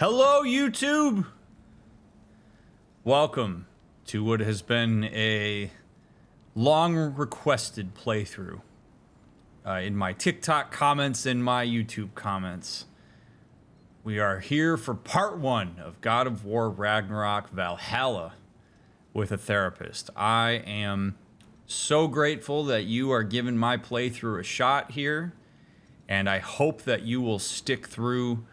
Hello, YouTube! Welcome to what has been a long-requested playthrough in my TikTok comments and my YouTube comments. We are here for part 1 of God of War Ragnarok Valhalla with a therapist. I am so grateful that you are giving my playthrough a shot here, and I hope that you will stick through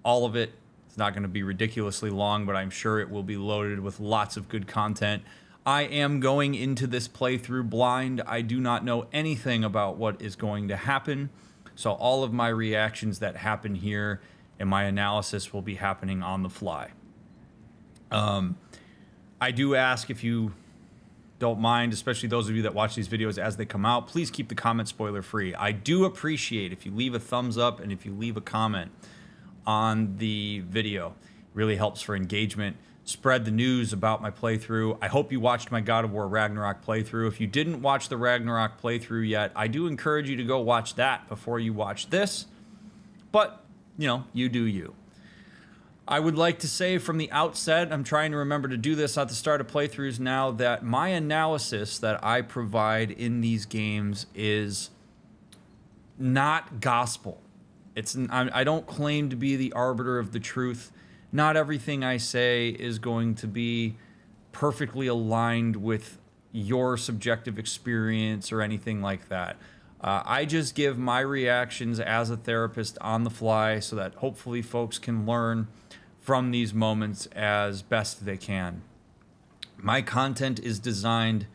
all of it. It's not going to be ridiculously long, but I'm sure it will be loaded with lots of good content. I am going into this playthrough blind. I do not know anything about what is going to happen, so all of my reactions that happen here and my analysis will be happening on the fly. I do ask, if you don't mind, especially those of you that watch these videos as they come out, please keep the comment spoiler free. I do appreciate if you leave a thumbs up and if you leave a comment on the video. It really helps for engagement. Spread the news about my playthrough. I hope you watched my God of War Ragnarok playthrough. If you didn't watch the Ragnarok playthrough yet, I do encourage you to go watch that before you watch this. But, you know, you do you. I would like to say from the outset, I'm trying to remember to do this at the start of playthroughs now, that my analysis that I provide in these games is not gospel. I don't claim to be the arbiter of the truth. Not everything I say is going to be perfectly aligned with your subjective experience or anything like that. I just give my reactions as a therapist on the fly so that hopefully folks can learn from these moments as best they can. My content is designed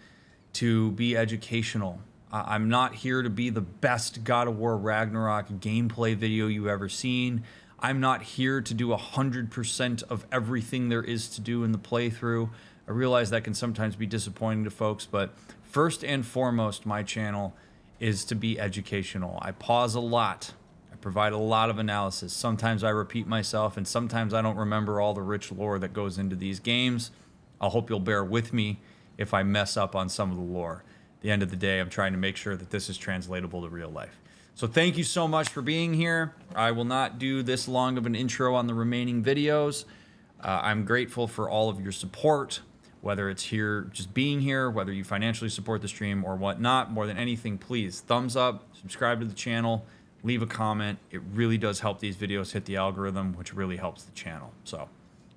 to be educational. I'm not here to be the best God of War Ragnarok gameplay video you've ever seen. I'm not here to do 100% of everything there is to do in the playthrough. I realize that can sometimes be disappointing to folks, but first and foremost, my channel is to be educational. I pause a lot. I provide a lot of analysis. Sometimes I repeat myself, and sometimes I don't remember all the rich lore that goes into these games. I hope you'll bear with me if I mess up on some of the lore. At the end of the day, I'm trying to make sure that this is translatable to real life. So thank you so much for being here. I will not do this long of an intro on the remaining videos. I'm grateful for all of your support, whether it's here, just being here, whether you financially support the stream or whatnot. More than anything, please thumbs up, subscribe to the channel, leave a comment. It really does help these videos hit the algorithm, which really helps the channel. So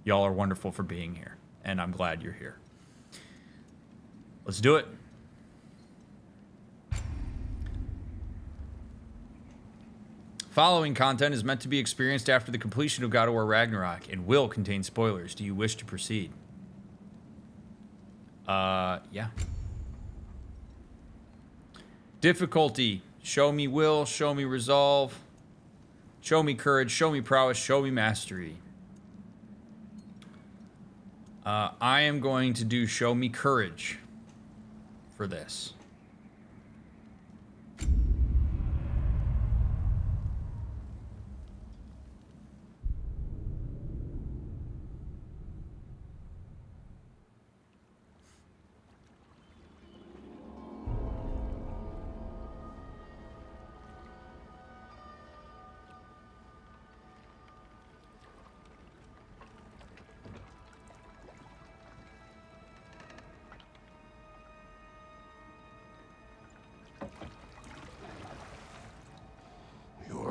y'all are wonderful for being here, and I'm glad you're here. Let's do it. Following content is meant to be experienced after the completion of God of War Ragnarok and will contain spoilers. Do you wish to proceed? Yeah. Difficulty. Show me will, show me resolve, show me courage, show me prowess, show me mastery. I am going to do show me courage for this.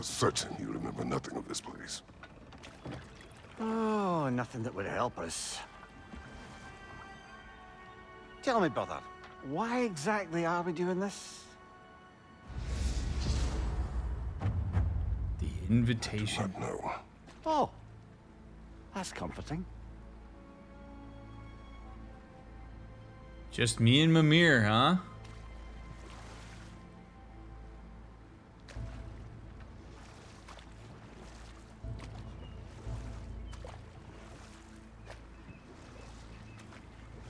Certain you remember nothing of this place. Oh, nothing that would help us. Tell me, brother, why exactly are we doing this? The invitation. No. Oh, that's comforting. Just me and Mimir, huh?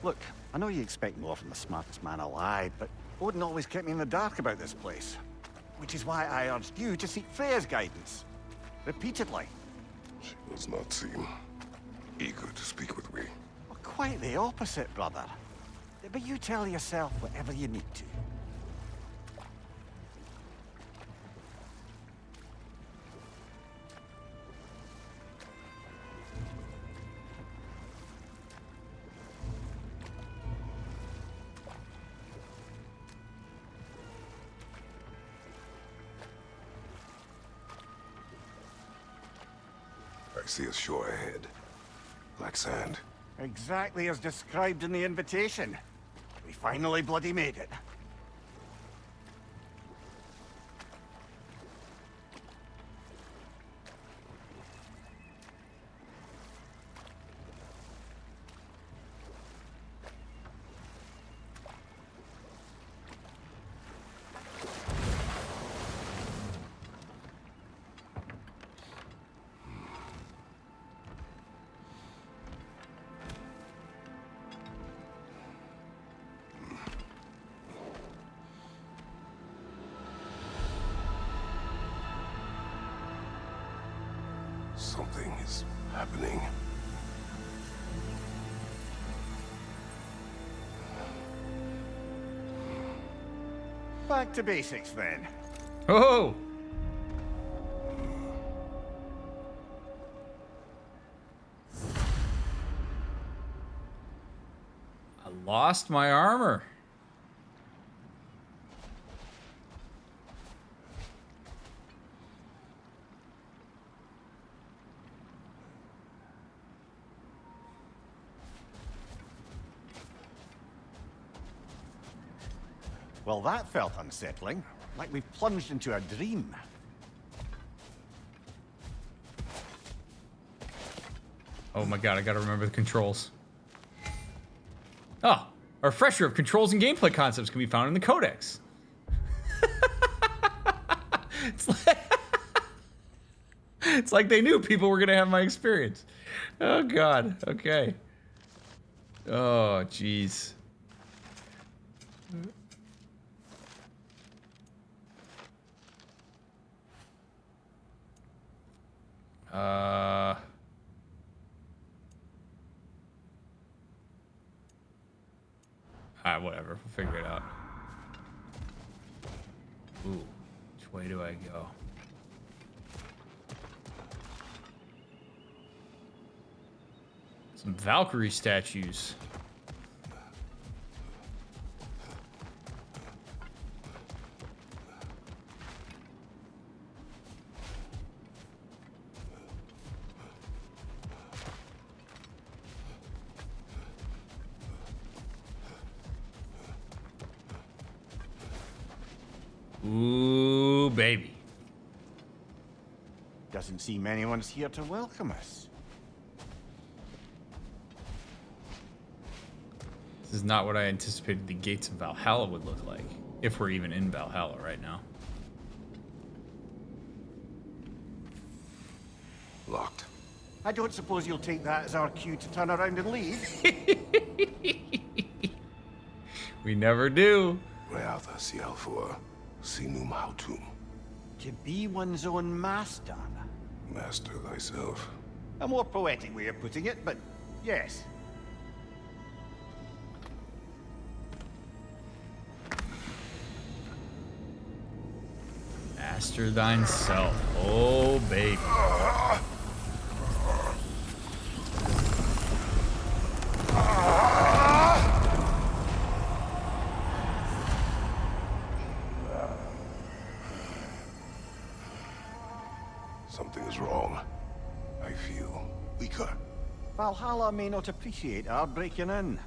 Look, I know you expect more from the smartest man alive, but Odin always kept me in the dark about this place. Which is why I urged you to seek Freya's guidance. Repeatedly. She does not seem eager to speak with me. Well, quite the opposite, brother. But you tell yourself whatever you need to. I see a shore ahead. Like sand. Exactly as described in the invitation. We finally bloody made it. Something is happening. Back to basics then. Oh! I lost my armor. Well, that felt unsettling. Like we've plunged into a dream. Oh my god, I gotta remember the controls. Oh, a refresher of controls and gameplay concepts can be found in the Codex. It's like they knew people were gonna have my experience. Oh god, okay. Oh, jeez. Whatever. We'll figure it out. Ooh, which way do I go? Some Valkyrie statues. Ooh, baby. Doesn't seem anyone's here to welcome us. This is not what I anticipated the gates of Valhalla would look like. If we're even in Valhalla right now. Locked. I don't suppose you'll take that as our cue to turn around and leave? We never do. Reatha Sialfur, Sinum Hautum. To be one's own master. Master thyself. A more poetic way of putting it, but yes. Master thyself. Oh, baby. Something is wrong. I feel weaker. Valhalla may not appreciate our breaking in.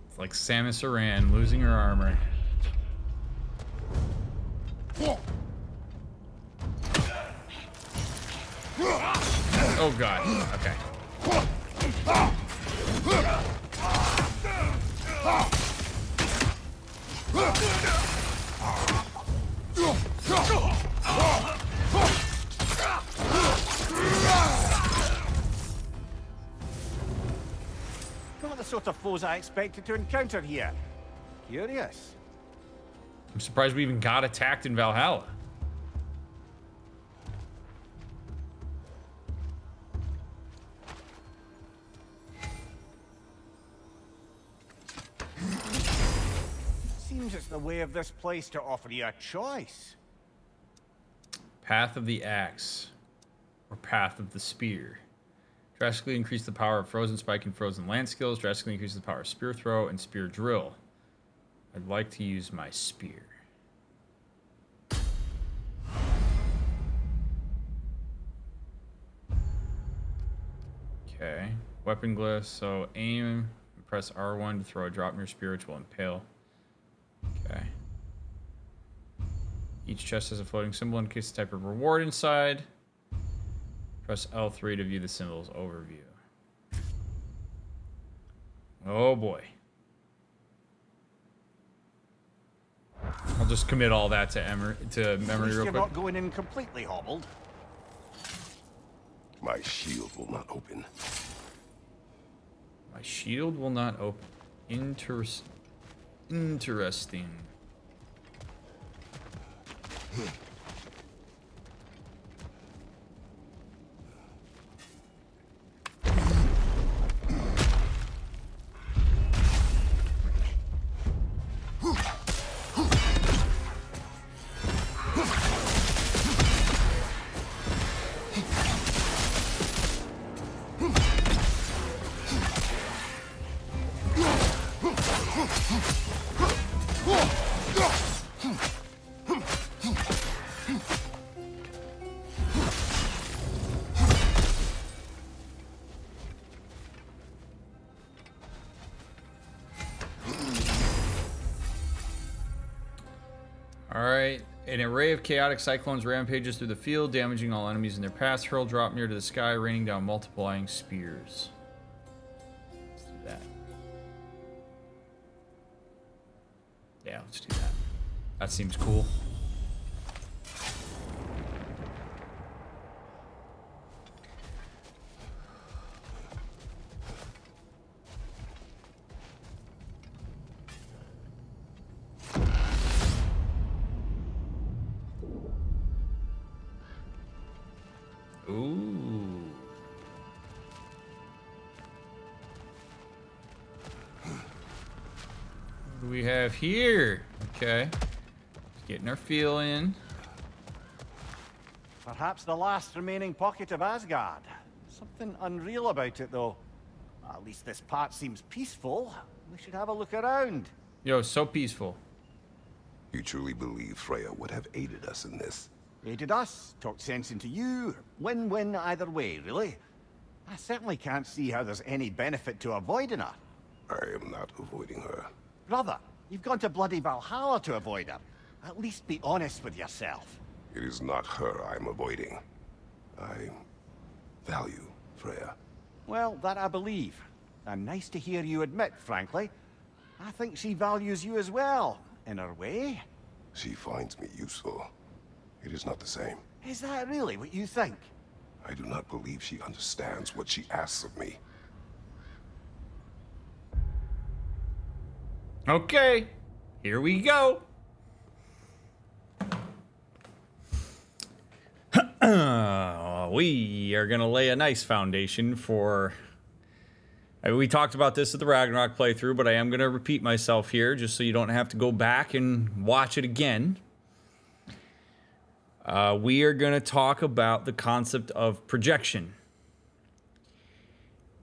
It's like Samus Aran losing her armor. Oh god. Okay. Not the sort of foes I expected to encounter here. Curious. I'm surprised we even got attacked in Valhalla. Seems it's the way of this place to offer you a choice. Path of the Axe. Or Path of the Spear. Drastically increase the power of Frozen Spike and Frozen Land skills. Drastically increase the power of Spear Throw and Spear Drill. I'd like to use my spear. Okay. Weapon glyph. So aim and press R1 to throw a drop near spear, which will impale. Okay. Each chest has a floating symbol indicates the type of reward inside. Press L3 to view the symbols overview. Oh boy. I'll just commit all that to memory real You're quick. not going in completely hobbled. My shield will not open. My shield will not open. Interesting. Alright, an array of chaotic cyclones rampages through the field, damaging all enemies in their path. Hurl drop near to the sky, raining down multiplying spears. Let's do that. Yeah, let's do that. That seems cool. Ooh. What do we have here? Okay. Just getting our feel in. Perhaps the last remaining pocket of Asgard. Something unreal about it, though. At least this part seems peaceful. We should have a look around. Yo, so peaceful. You truly believe Freya would have aided us in this? Aided us, talked sense into you. Win-win either way, really. I certainly can't see how there's any benefit to avoiding her. I am not avoiding her. Brother, you've gone to bloody Valhalla to avoid her. At least be honest with yourself. It is not her I'm avoiding. I value Freya. Well, that I believe. And nice to hear you admit, frankly. I think she values you as well, in her way. She finds me useful. It is not the same. Is that really what you think? I do not believe she understands what she asks of me. Okay, here we go. We are going to lay a nice foundation for... we talked about this at the Ragnarok playthrough, but I am going to repeat myself here just so you don't have to go back and watch it again. We are going to talk about the concept of projection.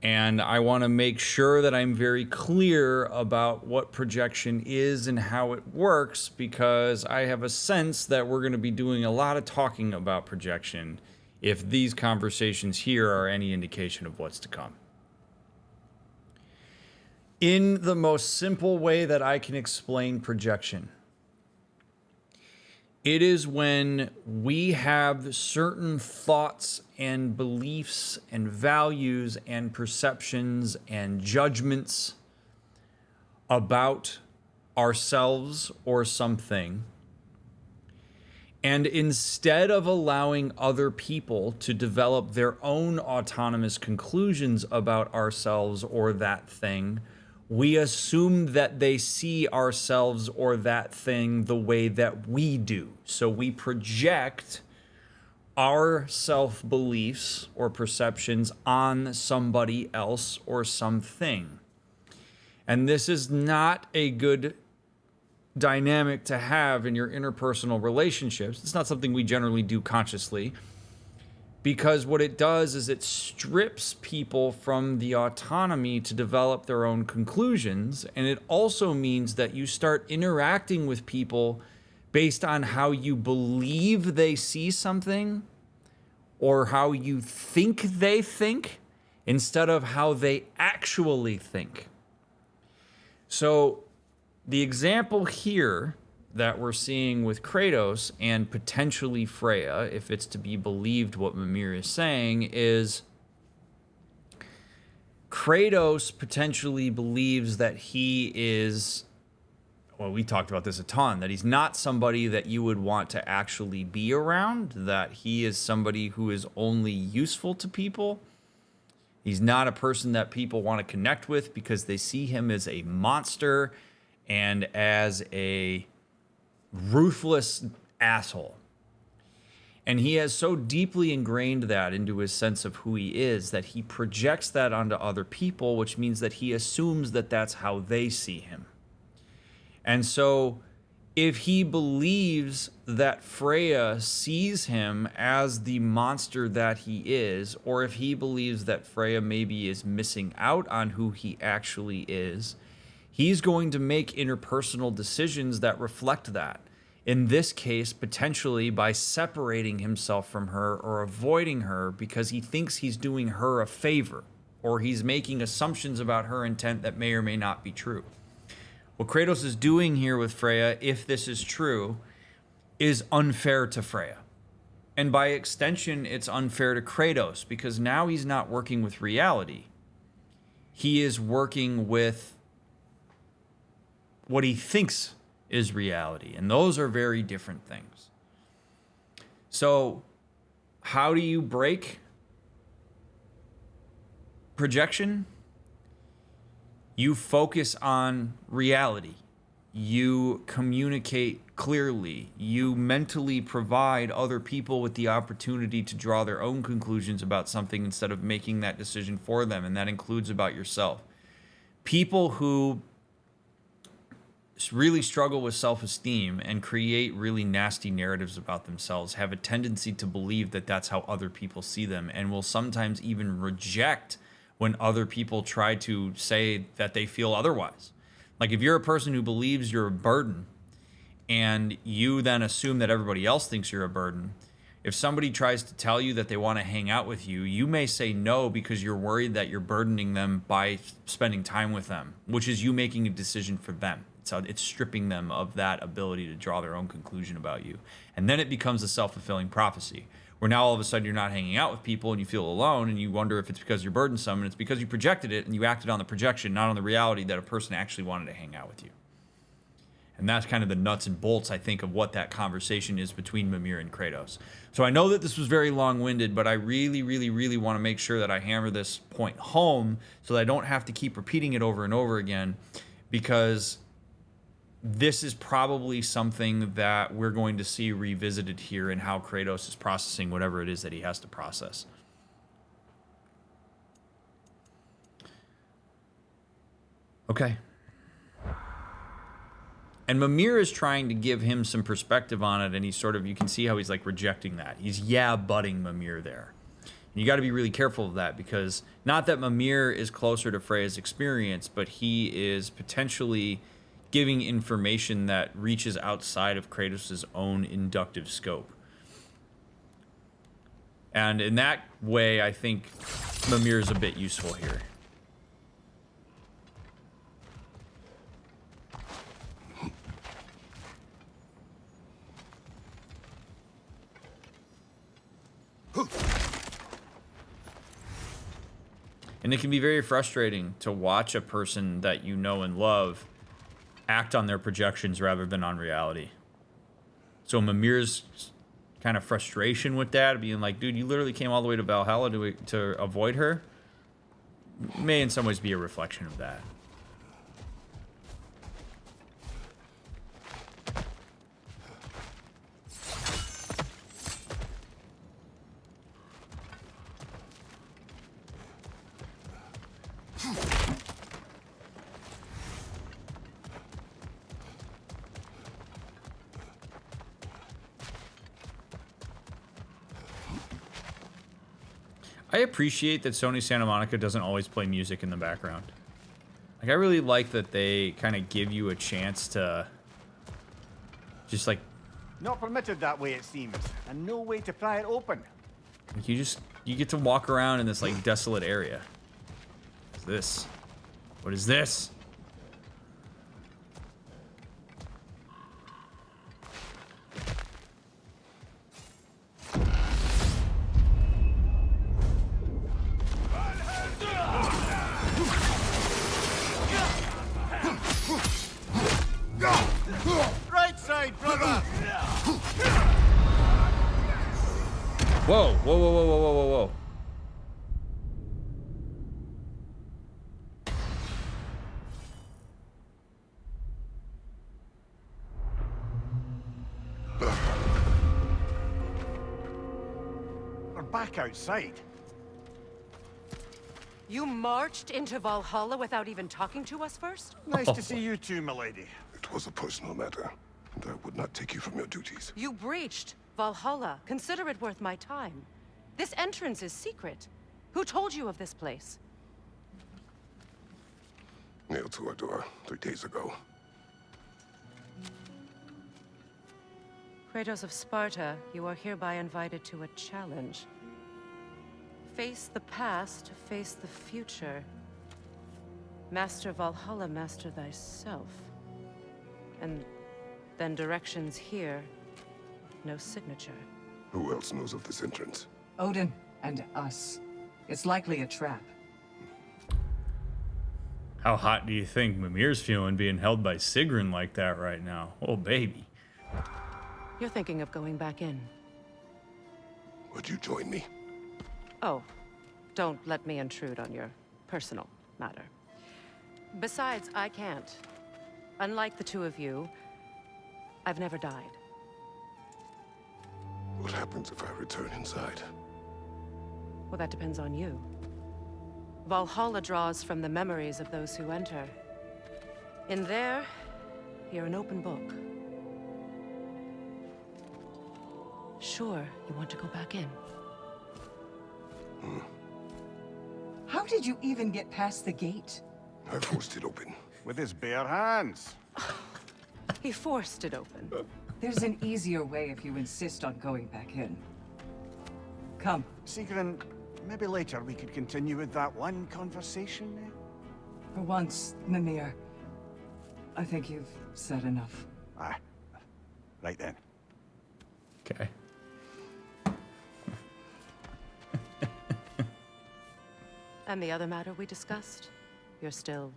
And I want to make sure that I'm very clear about what projection is and how it works, because I have a sense that we're going to be doing a lot of talking about projection if these conversations here are any indication of what's to come. In the most simple way that I can explain projection, it is when we have certain thoughts and beliefs and values and perceptions and judgments about ourselves or something. And instead of allowing other people to develop their own autonomous conclusions about ourselves or that thing, we assume that they see ourselves or that thing the way that we do. So we project our self-beliefs or perceptions on somebody else or something. And this is not a good dynamic to have in your interpersonal relationships. It's not something we generally do consciously. Because what it does is it strips people from the autonomy to develop their own conclusions. And it also means that you start interacting with people based on how you believe they see something or how you think they think instead of how they actually think. So the example here that we're seeing with Kratos and potentially Freya, if it's to be believed what Mimir is saying, is Kratos potentially believes that he is, well, we talked about this a ton, that he's not somebody that you would want to actually be around, that he is somebody who is only useful to people. He's not a person that people want to connect with because they see him as a monster and as a ruthless asshole. And he has so deeply ingrained that into his sense of who he is that he projects that onto other people, which means that he assumes that that's how they see him. And so if he believes that Freya sees him as the monster that he is, or if he believes that Freya maybe is missing out on who he actually is, he's going to make interpersonal decisions that reflect that. In this case, potentially by separating himself from her or avoiding her because he thinks he's doing her a favor, or he's making assumptions about her intent that may or may not be true. What Kratos is doing here with Freya, if this is true, is unfair to Freya. And by extension, it's unfair to Kratos because now he's not working with reality. He is working with what he thinks is reality. And those are very different things. So how do you break projection? You focus on reality. You communicate clearly. You mentally provide other people with the opportunity to draw their own conclusions about something instead of making that decision for them. And that includes about yourself. People who really struggle with self-esteem and create really nasty narratives about themselves have a tendency to believe that that's how other people see them, and will sometimes even reject when other people try to say that they feel otherwise. Like if you're a person who believes you're a burden and you then assume that everybody else thinks you're a burden, if somebody tries to tell you that they want to hang out with you, you may say no because you're worried that you're burdening them by spending time with them, which is you making a decision for them. So it's stripping them of that ability to draw their own conclusion about you. And then it becomes a self-fulfilling prophecy where now all of a sudden you're not hanging out with people and you feel alone and you wonder if it's because you're burdensome, and it's because you projected it and you acted on the projection, not on the reality that a person actually wanted to hang out with you. And that's kind of the nuts and bolts, I think, of what that conversation is between Mimir and Kratos. So I know that this was very long-winded, but I really, really, really want to make sure that I hammer this point home so that I don't have to keep repeating it over and over again, because this is probably something that we're going to see revisited here in how Kratos is processing whatever it is that he has to process. Okay. And Mimir is trying to give him some perspective on it, and he's sort of, you can see how he's like rejecting that. He's butting Mimir there. And you got to be really careful of that, because not that Mimir is closer to Freya's experience, but he is potentially giving information that reaches outside of Kratos' own inductive scope. And in that way, I think Mimir is a bit useful here. And it can be very frustrating to watch a person that you know and love act on their projections rather than on reality. So Mimir's kind of frustration with that, being like, dude, you literally came all the way to Valhalla to avoid her, may in some ways be a reflection of that. I appreciate that Sony Santa Monica doesn't always play music in the background. Like, I really like that they kind of give you a chance to just, like... Not permitted that way, it seems, and no way to pry it open. You get to walk around in this, like, desolate area. What's this? What is this? Right side, brother! Whoa, whoa, whoa, whoa, whoa, whoa, whoa, whoa. We're back outside. You marched into Valhalla without even talking to us first? Nice to see you too, milady. It was a personal matter, and I would not take you from your duties. You breached Valhalla. Consider it worth my time. This entrance is secret. Who told you of this place? Nailed to our door 3 days ago. Kratos of Sparta, you are hereby invited to a challenge. Face the past, face the future. Master Valhalla, master thyself. And then directions here, no signature. Who else knows of this entrance? Odin and us. It's likely a trap. How hot do you think Mimir's feeling being held by Sigrun like that right now? Oh, baby. You're thinking of going back in. Would you join me? Oh, don't let me intrude on your personal matter. Besides, I can't. Unlike the two of you, I've never died. What happens if I return inside? Well, that depends on you. Valhalla draws from the memories of those who enter. In there, you're an open book. Sure, you want to go back in. How did you even get past the gate? I forced it open. With his bare hands. He forced it open. There's an easier way if you insist on going back in. Come. Sigrun, maybe later we could continue with that one conversation, eh? For once, Mimir. I think you've said enough. Aye. Right then. Okay. And the other matter we discussed? You're still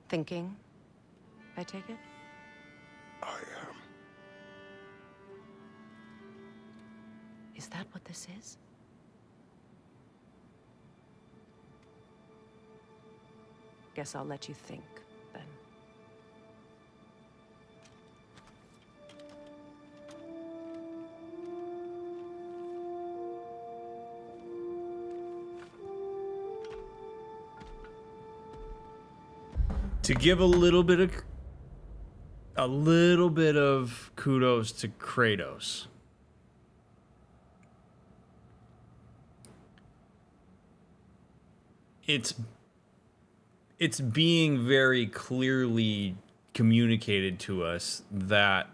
thinking, I take it? I am. Is that what this is? Guess I'll let you think, then. To give a little bit of kudos to Kratos. It's being very clearly communicated to us that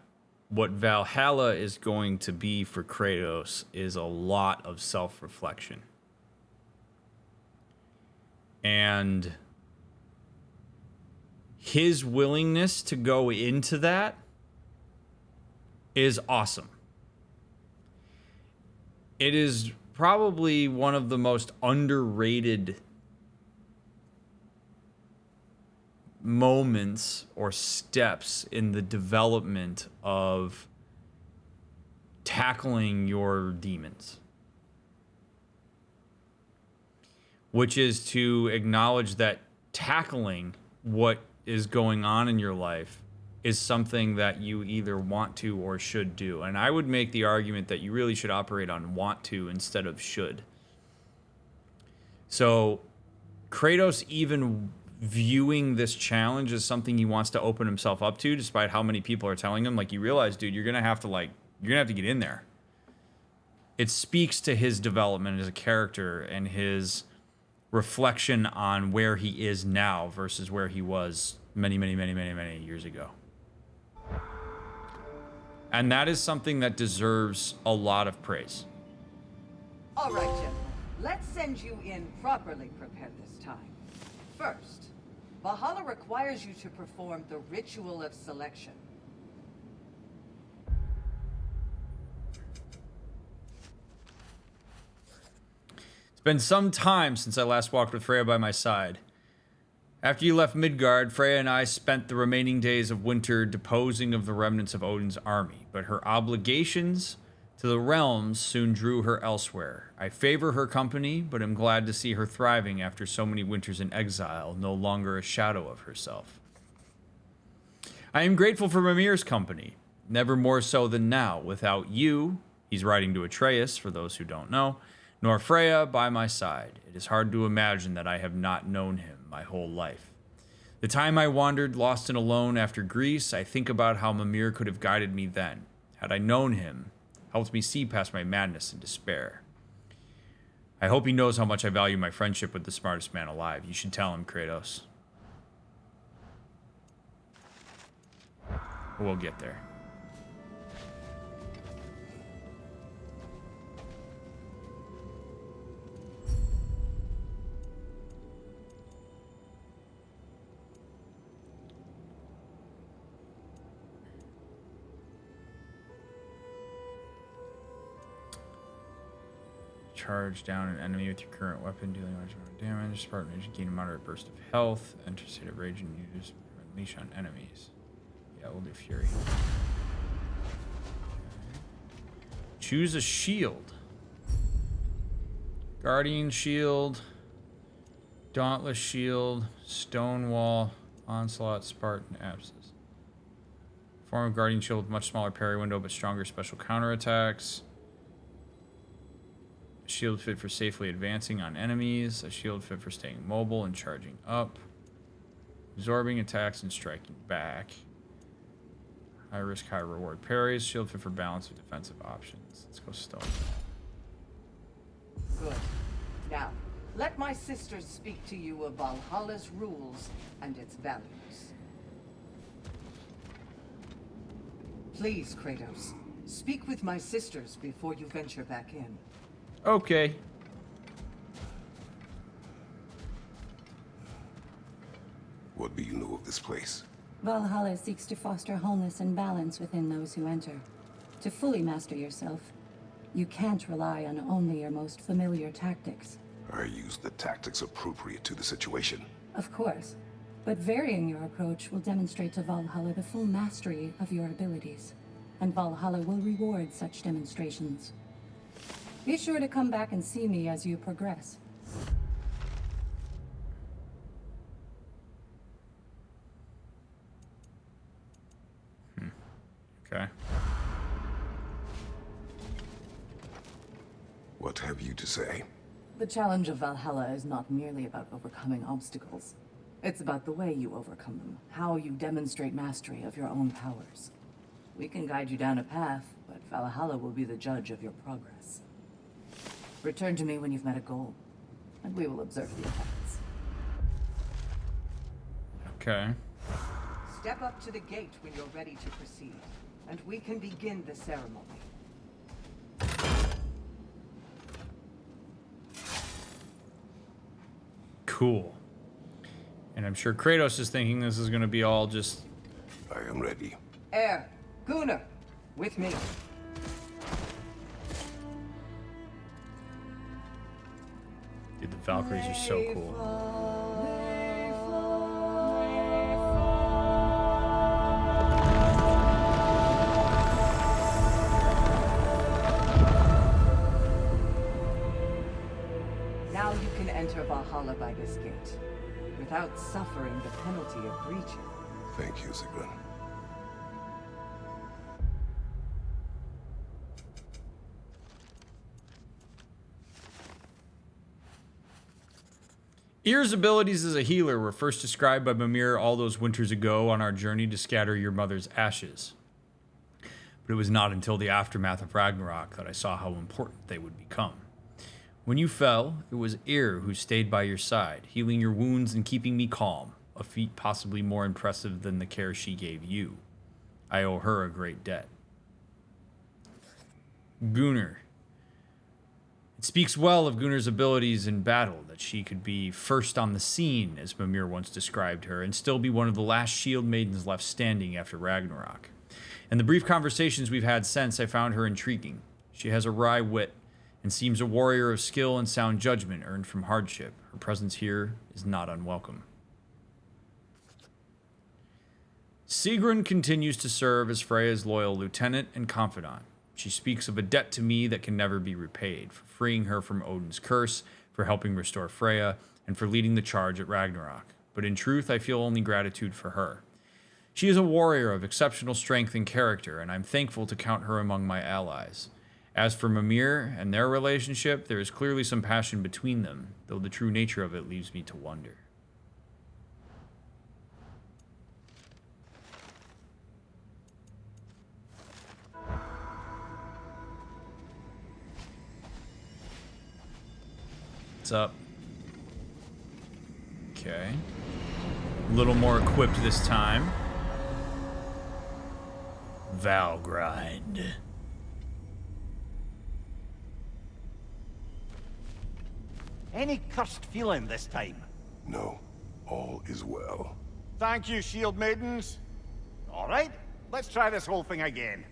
what Valhalla is going to be for Kratos is a lot of self-reflection. And his willingness to go into that is awesome. It is probably one of the most underrated moments or steps in the development of tackling your demons, which is to acknowledge that tackling what is going on in your life is something that you either want to or should do. And I would make the argument that you really should operate on want to instead of should. So Kratos even viewing this challenge as something he wants to open himself up to, despite how many people are telling him, like, you realize, dude, you're gonna have to get in there. it speaks to his development as a character and his reflection on where he is now versus where he was many years ago. And that is something that deserves a lot of praise. All right, gentlemen. Let's send you in properly prepared this time. First, Valhalla requires you to perform the ritual of selection. It's been some time since I last walked with Freya by my side. After you left Midgard, Freya and I spent the remaining days of winter deposing of the remnants of Odin's army, but her obligations to the realms soon drew her elsewhere. I favor her company, but am glad to see her thriving after so many winters in exile, no longer a shadow of herself. I am grateful for Mimir's company, never more so than now. Without you, he's writing to Atreus, for those who don't know, nor Freya by my side, it is hard to imagine that I have not known him my whole life. The time I wandered lost and alone after Greece, I think about how Mimir could have guided me then. Had I known him, helped me see past my madness and despair. I hope he knows how much I value my friendship with the smartest man alive. You should tell him, Kratos. We'll get there. Charge down an enemy with your current weapon, dealing large amount of damage. Spartan Rage, gain a moderate burst of health. Enter state of rage and use unleash on enemies. Yeah, we'll do Fury. Okay. Choose a shield. Guardian Shield, Dauntless Shield, Stonewall, Onslaught, Spartan Abscess. Form of Guardian Shield with much smaller parry window but stronger special counterattacks. Shield fit for safely advancing on enemies. A shield fit for staying mobile and charging up. Absorbing attacks and striking back. High risk, high reward parries. Shield fit for balance with defensive options. Let's go stone. Good. Now, let my sisters speak to you of Valhalla's rules and its values. Please, Kratos, speak with my sisters before you venture back in. Okay. What do you know of this place? Valhalla seeks to foster wholeness and balance within those who enter. To fully master yourself, you can't rely on only your most familiar tactics. I use the tactics appropriate to the situation. Of course, but varying your approach will demonstrate to Valhalla the full mastery of your abilities, and Valhalla will reward such demonstrations. Be sure to come back and see me as you progress. Okay. What have you to say? The challenge of Valhalla is not merely about overcoming obstacles. It's about the way you overcome them, how you demonstrate mastery of your own powers. We can guide you down a path, but Valhalla will be the judge of your progress. Return to me when you've met a goal, and we will observe the effects. Okay. Step up to the gate when you're ready to proceed, and we can begin the ceremony. Cool. And I'm sure Kratos is thinking this is going to be all just... I am ready. Air, Gunnar, with me. Dude, the Valkyries are so cool. Now you can enter Valhalla by this gate, without suffering the penalty of breaching. Thank you, Sigrun. Yr's abilities as a healer were first described by Mimir all those winters ago on our journey to scatter your mother's ashes. But but it was not until the aftermath of Ragnarok that I saw how important they would become. When you fell, it was Ir who stayed by your side, healing your wounds and keeping me calm, a feat possibly more impressive than the care she gave you. I owe her a great debt. Gunnar. It speaks well of Gunnar's abilities in battle that she could be first on the scene, as Mimir once described her, and still be one of the last shield maidens left standing after Ragnarok. In the brief conversations we've had since, I found her intriguing. She has a wry wit and seems a warrior of skill and sound judgment earned from hardship. Her presence here is not unwelcome. Sigrun continues to serve as Freya's loyal lieutenant and confidant. She speaks of a debt to me that can never be repaid, for freeing her from Odin's curse, for helping restore Freya, and for leading the charge at Ragnarok. But in truth, I feel only gratitude for her. She is a warrior of exceptional strength and character, and I'm thankful to count her among my allies. As for Mimir and their relationship, there is clearly some passion between them, though the true nature of it leaves me to wonder. What's up? Okay. A little more equipped this time. Valgrind. Any cursed feeling this time? No, all is well. Thank you, shield maidens. All right, let's try this whole thing again.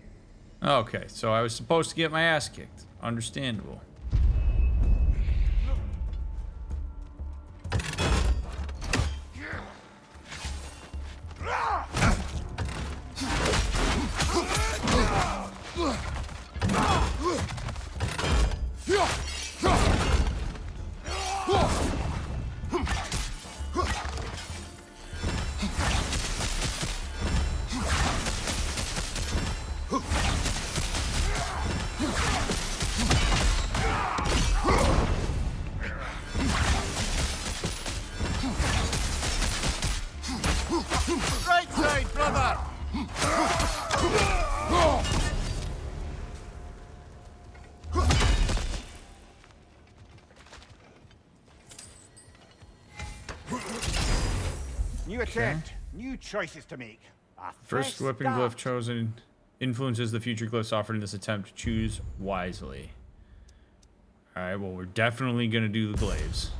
Okay, so I was supposed to get my ass kicked. Understandable. Right side, brother! New attempt, new choices to make. A First fresh weapon start. glyph chosen influences the future glyphs offered in this attempt. Choose wisely. Alright, well, we're definitely going to do the glaives.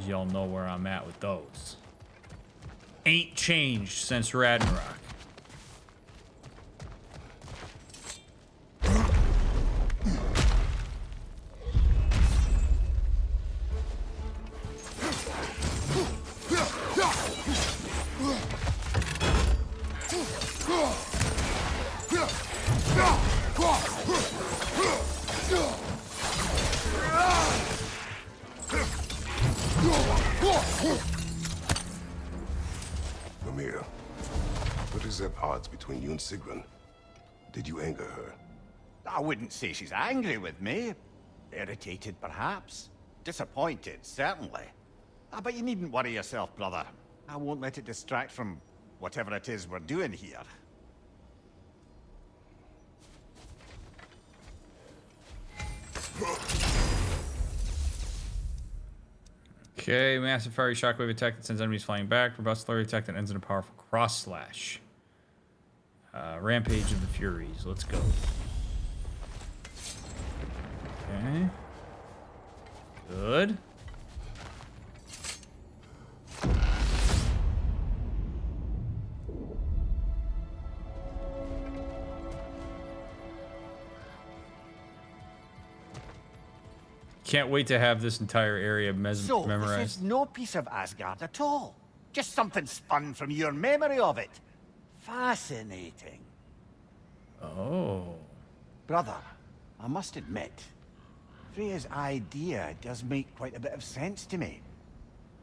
Y'all know where I'm at with those. Ain't changed since Ragnarok. Mimir, what is at odds between you and Sigrun? Did you anger her? I wouldn't say she's angry with me. Irritated, perhaps. Disappointed, certainly. But you needn't worry yourself, brother. I won't let it distract from whatever it is we're doing here. Okay, massive fiery shockwave attack that sends enemies flying back. Robust flurry attack that ends in a powerful cross slash. Rampage of the Furies. Let's go. Okay. Good. Can't wait to have this entire area So, memorized. this is no piece of Asgard at all. Just something spun from your memory of it. Fascinating. Oh. Brother, I must admit, Freya's idea does make quite a bit of sense to me.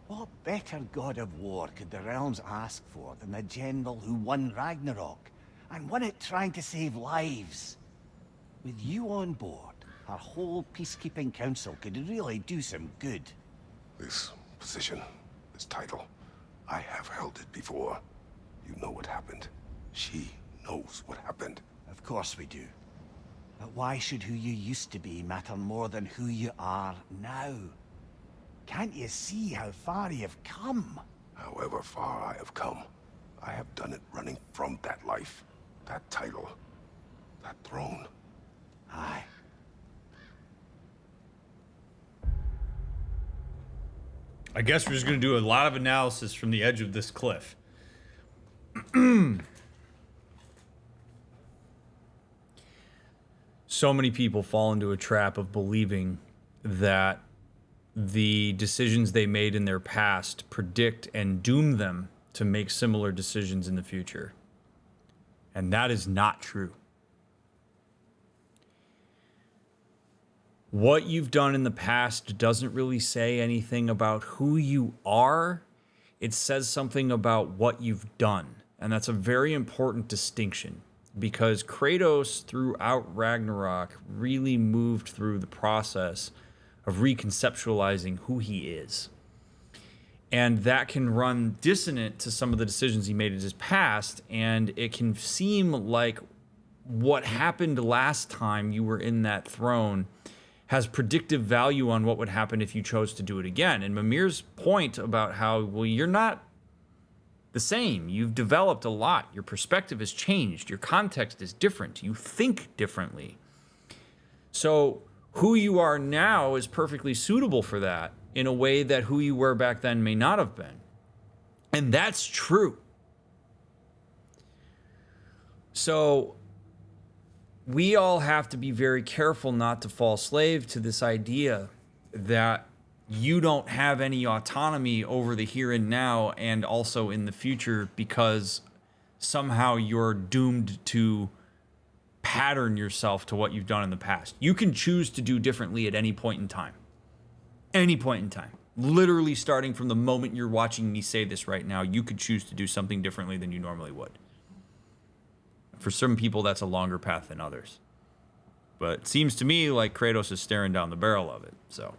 What better god of war could the realms ask for than the general who won Ragnarok, and won it trying to save lives? With you on board, our whole peacekeeping council could really do some good. This position, this title, I have held it before. happened. She knows what happened. Of course we do. But why should who you used to be matter more than who you are now? Can't you see how far you've come? However far I have come, I have done it running from that life, that title, that throne. Aye. I guess we're just going to do a lot of analysis from the edge of this cliff. So many people fall into a trap of believing that the decisions they made in their past predict and doom them to make similar decisions in the future. And that is not true. What you've done in the past doesn't really say anything about who you are. It says something about what you've done. And that's a very important distinction, because Kratos throughout Ragnarok really moved through the process of reconceptualizing who he is. And that can run dissonant to some of the decisions he made in his past, and it can seem like what happened last time you were in that throne has predictive value on what would happen if you chose to do it again. And Mimir's point about how, well, you're not the same. You've developed a lot. Your perspective has changed. Your context is different. You think differently. So who you are now is perfectly suitable for that in a way that who you were back then may not have been. And that's true. So we all have to be very careful not to fall slave to this idea that you don't have any autonomy over the here and now and also in the future, because somehow you're doomed to pattern yourself to what you've done in the past. You can choose to do differently at any point in time. Any point in time. Literally starting from the moment you're watching me say this right now, you could choose to do something differently than you normally would. For some people, that's a longer path than others. But it seems to me like Kratos is staring down the barrel of it, so.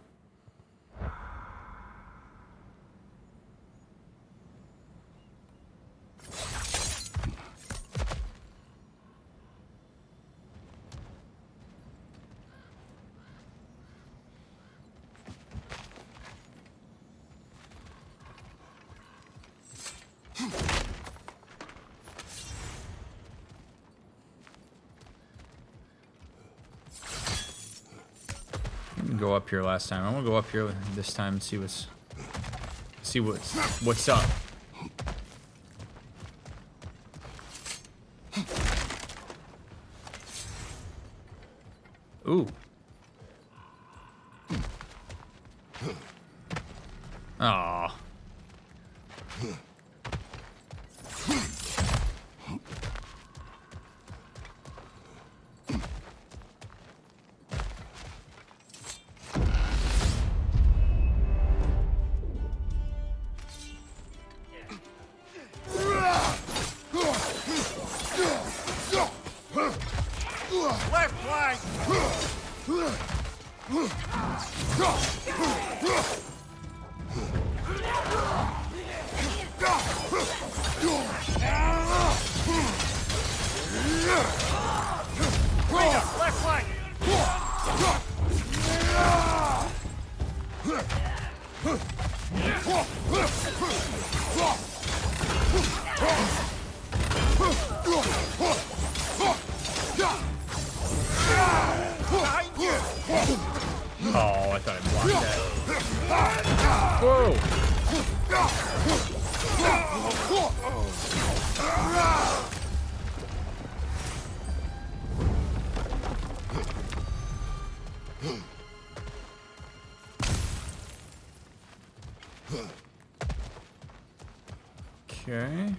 Go up here last time. I'm gonna go up here this time and see what's up. Ooh. Aw. Oh, I thought I blocked that. Whoa! Okay.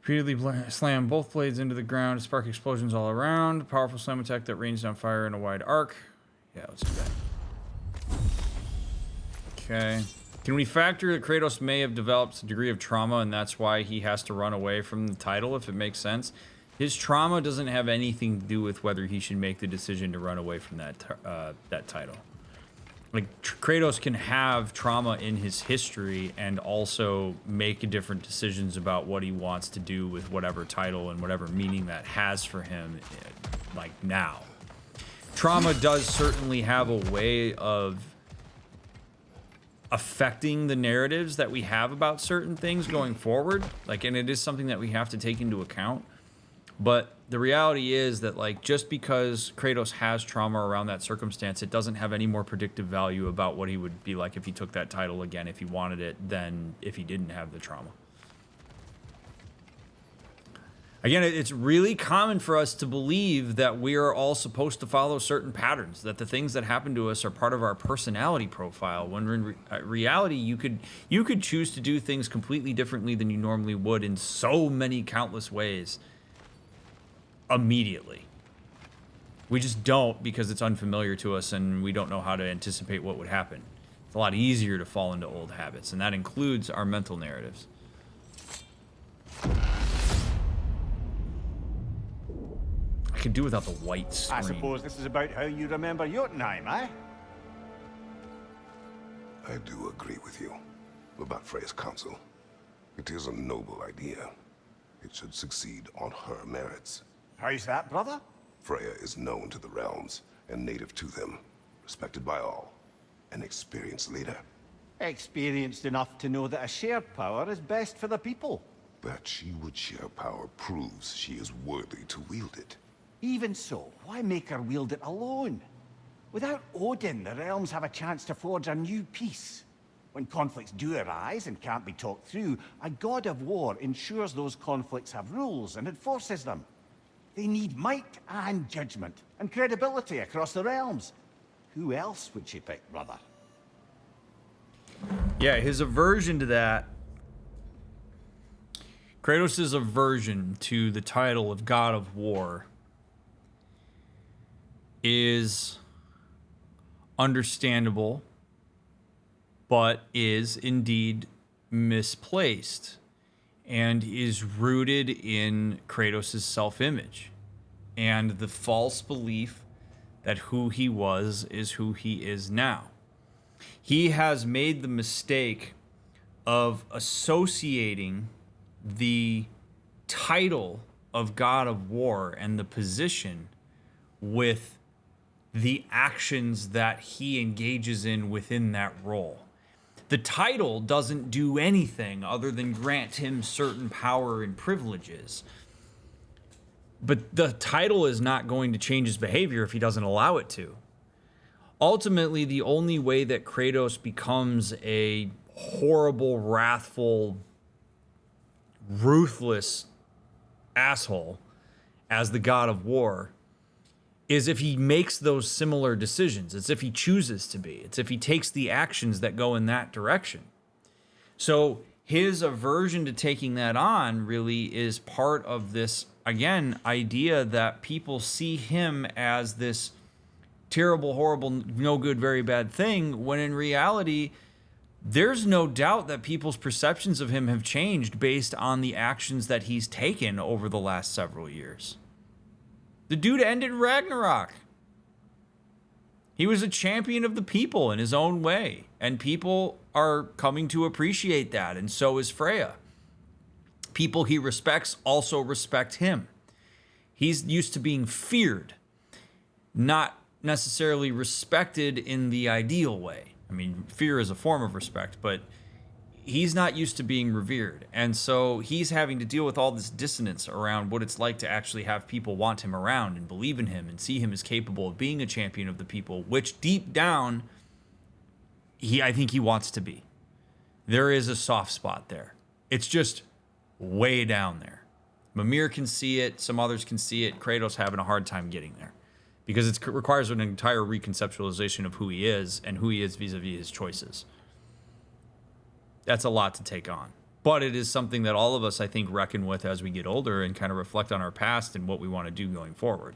Repeatedly slam both blades into the ground to spark explosions all around. Powerful slam attack that rains down fire in a wide arc. Yeah, let's do that. Okay. Can we factor that Kratos may have developed a degree of trauma and that's why he has to run away from the title, if it makes sense? His trauma doesn't have anything to do with whether he should make the decision to run away from that title. like Kratos can have trauma in his history and also make different decisions about what he wants to do with whatever title and whatever meaning that has for him, like now. Trauma does certainly have a way of affecting the narratives that we have about certain things going forward, like, and it is something that we have to take into account. But the reality is that, like, just because Kratos has trauma around that circumstance, it doesn't have any more predictive value about what he would be like if he took that title again, if he wanted it, than if he didn't have the trauma. Again, it's really common for us to believe that we are all supposed to follow certain patterns, that the things that happen to us are part of our personality profile, when in reality, you could choose to do things completely differently than you normally would in so many countless ways. Immediately. We just don't, because it's unfamiliar to us and we don't know how to anticipate what would happen. It's a lot easier to fall into old habits, and that includes our mental narratives. I could do without the white screen. I suppose this is about how you remember Jotunheim, eh? I do agree with you about Freya's council. It is a noble idea. It should succeed on her merits. How's that, brother? Freya is known to the realms and native to them, respected by all, an experienced leader. Experienced enough to know that a shared power is best for the people. That she would share power proves she is worthy to wield it. Even so, why make her wield it alone? Without Odin, the realms have a chance to forge a new peace. When conflicts do arise and can't be talked through, a god of war ensures those conflicts have rules and enforces them. They need might and judgment and credibility across the realms. Who else would she pick, brother? Yeah, his aversion to that, Kratos' aversion to the title of God of War, is understandable, but is indeed misplaced, and is rooted in Kratos' self-image and the false belief that who he was is who he is now. He has made the mistake of associating the title of God of War and the position with the actions that he engages in within that role. The title doesn't do anything other than grant him certain power and privileges. But the title is not going to change his behavior if he doesn't allow it to. Ultimately, the only way that Kratos becomes a horrible, wrathful, ruthless asshole as the God of War is if he makes those similar decisions. It's if he chooses to be. It's if he takes the actions that go in that direction. So his aversion to taking that on really is part of this, again, idea that people see him as this terrible, horrible, no good, very bad thing, when in reality, there's no doubt that people's perceptions of him have changed based on the actions that he's taken over the last several years. The dude ended Ragnarok. He was a champion of the people in his own way, and people are coming to appreciate that, and so is Freya. People he respects also respect him. He's used to being feared, not necessarily respected in the ideal way. I mean, fear is a form of respect, but he's not used to being revered. And so he's having to deal with all this dissonance around what it's like to actually have people want him around and believe in him and see him as capable of being a champion of the people, which deep down, I think he wants to be. There is a soft spot there. It's just way down there. Mimir can see it. Some others can see it. Kratos having a hard time getting there because it requires an entire reconceptualization of who he is and who he is vis-a-vis his choices. That's a lot to take on. But it is something that all of us, I think, reckon with as we get older and kind of reflect on our past and what we want to do going forward.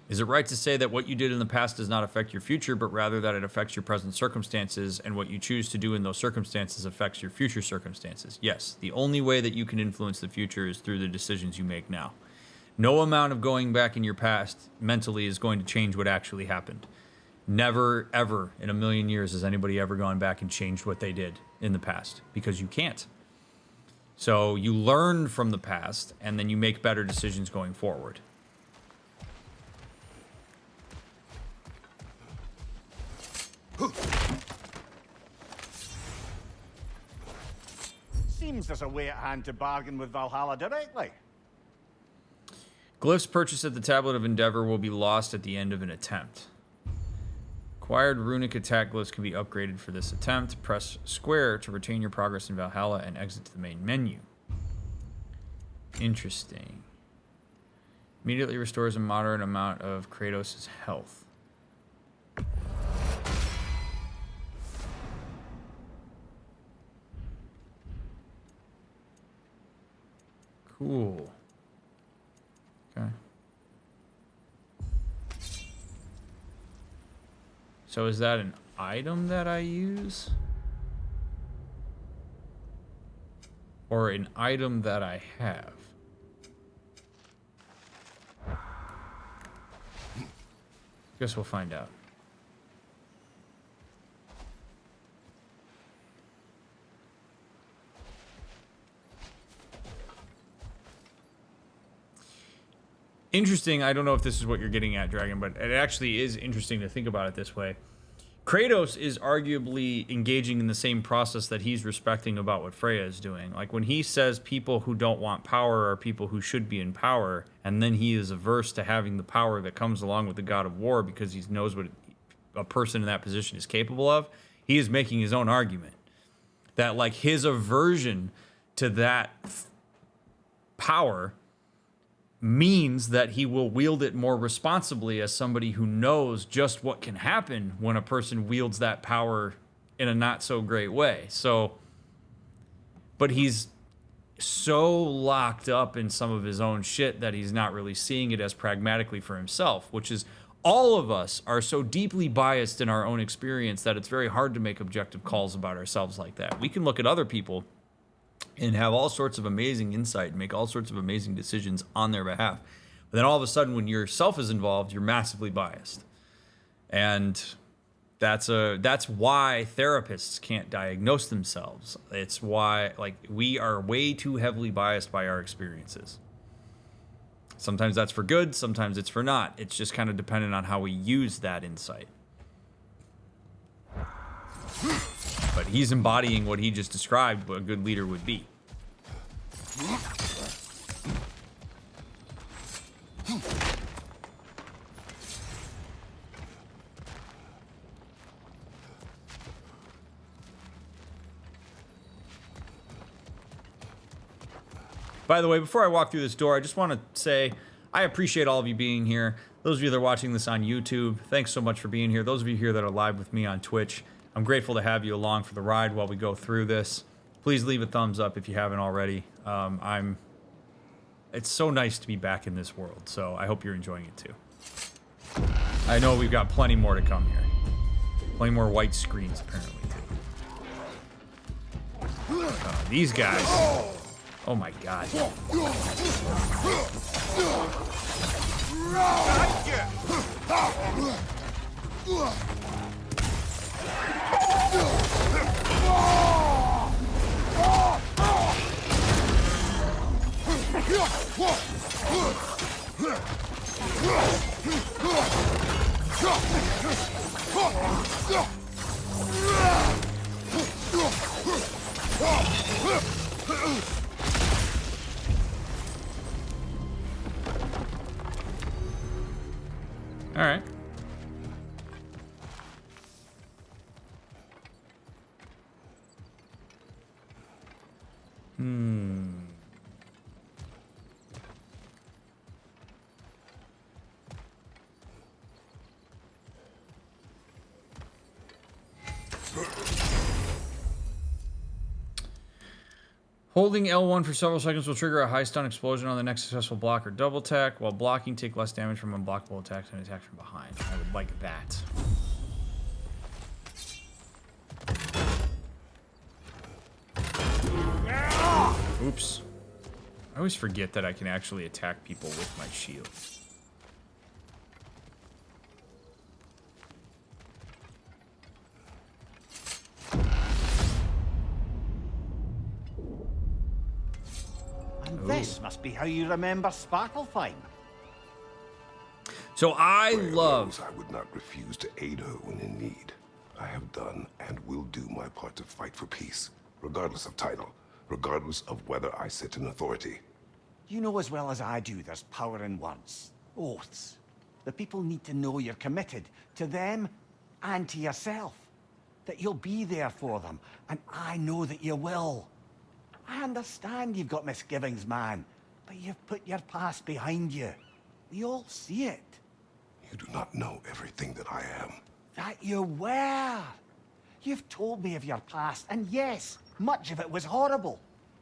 Is it right to say that what you did in the past does not affect your future, but rather that it affects your present circumstances, and what you choose to do in those circumstances affects your future circumstances? Yes, the only way that you can influence the future is through the decisions you make now. No amount of going back in your past mentally is going to change what actually happened. Never, ever in a million years has anybody ever gone back and changed what they did in the past, because you can't. So you learn from the past, and then you make better decisions going forward. Seems there's a way at hand to bargain with Valhalla directly. Glyphs purchased at the Tablet of Endeavor will be lost at the end of an attempt. Acquired runic attack glyphs can be upgraded for this attempt. Press square to retain your progress in Valhalla and exit to the main menu. Interesting. Immediately restores a moderate amount of Kratos' health. Cool. Okay. So is that an item that I use? Or an item that I have? Guess we'll find out. Interesting. I don't know if this is what you're getting at, Dragon, but it actually is interesting to think about it this way. Kratos is arguably engaging in the same process that he's respecting about what Freya is doing. Like when he says people who don't want power are people who should be in power, and then he is averse to having the power that comes along with the God of War because he knows what a person in that position is capable of, he is making his own argument. That like his aversion to that power means that he will wield it more responsibly as somebody who knows just what can happen when a person wields that power in a not so great way. So, but he's so locked up in some of his own shit that he's not really seeing it as pragmatically for himself, which is all of us are so deeply biased in our own experience that it's very hard to make objective calls about ourselves like that. We can look at other people and have all sorts of amazing insight and make all sorts of amazing decisions on their behalf. But then all of a sudden, when yourself is involved, you're massively biased. And that's why therapists can't diagnose themselves. It's why, like, we are way too heavily biased by our experiences. Sometimes that's for good, sometimes it's for not. It's just kind of dependent on how we use that insight. But he's embodying what he just described, what a good leader would be. By the way, before I walk through this door, I just want to say I appreciate all of you being here. Those of you that are watching this on YouTube, thanks so much for being here. Those of you here that are live with me on Twitch, I'm grateful to have you along for the ride while we go through this. Please leave a thumbs up if you haven't already. It's so nice to be back in this world, so I hope you're enjoying it too. I know we've got plenty more to come here. Plenty more white screens, apparently, too. These guys. Oh my god. All right. Holding L1 for several seconds will trigger a high stun explosion on the next successful block or double attack. While blocking, take less damage from unblockable attacks and attacks from behind. I would like that. Oops. I always forget that I can actually attack people with my shield. And this must be how you remember Svartalfheim. So I Freya love... knows I would not refuse to aid her when in need. I have done and will do my part to fight for peace, regardless of title, regardless of whether I sit in authority. You know as well as I do there's power in words, oaths. The people need to know you're committed to them and to yourself. That you'll be there for them, and I know that you will. I understand you've got misgivings, man, but you've put your past behind you. We all see it. You do not know everything that I am. That you were. You've told me of your past, and yes, much of it was horrible.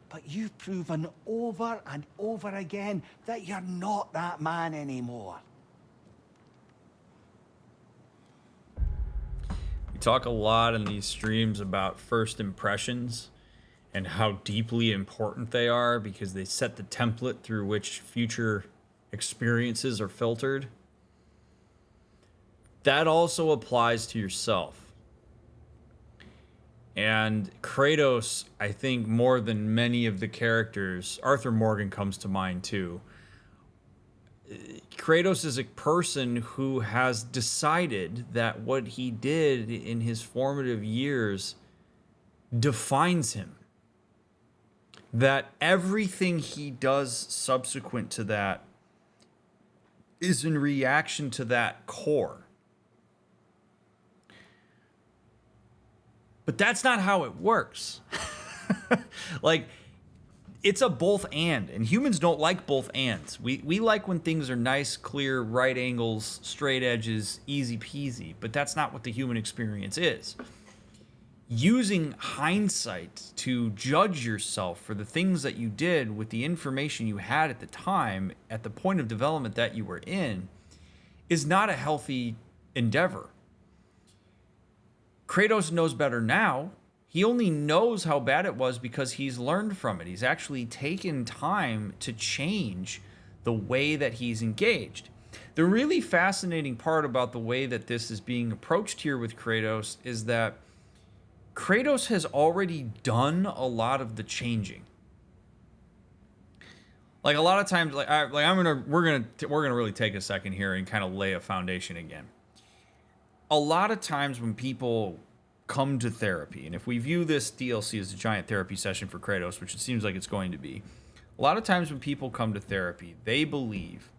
But you've proven over and over again that you're not that man anymore. We talk a lot in these streams about first impressions and how deeply important they are because they set the template through which future experiences are filtered. That also applies to yourself. And Kratos, I think more than many of the characters, Arthur Morgan comes to mind too. Kratos is a person who has decided that what he did in his formative years defines him. That everything he does subsequent to that is in reaction to that core. But that's not how it works. Like, it's a both and humans don't like both ands. We like when things are nice, clear, right angles, straight edges, easy peasy, but that's not what the human experience is. Using hindsight to judge yourself for the things that you did with the information you had at the time, at the point of development that you were in, is not a healthy endeavor. Kratos knows better now. He only knows how bad it was because he's learned from it. He's actually taken time to change the way that he's engaged. The really fascinating part about the way that this is being approached here with Kratos is that Kratos has already done a lot of the changing. Like a lot of times, we're gonna really take a second here and kind of lay a foundation again. A lot of times when people come to therapy, and if we view this DLC as a giant therapy session for Kratos, which it seems like it's going to be, a lot of times when people come to therapy, they believe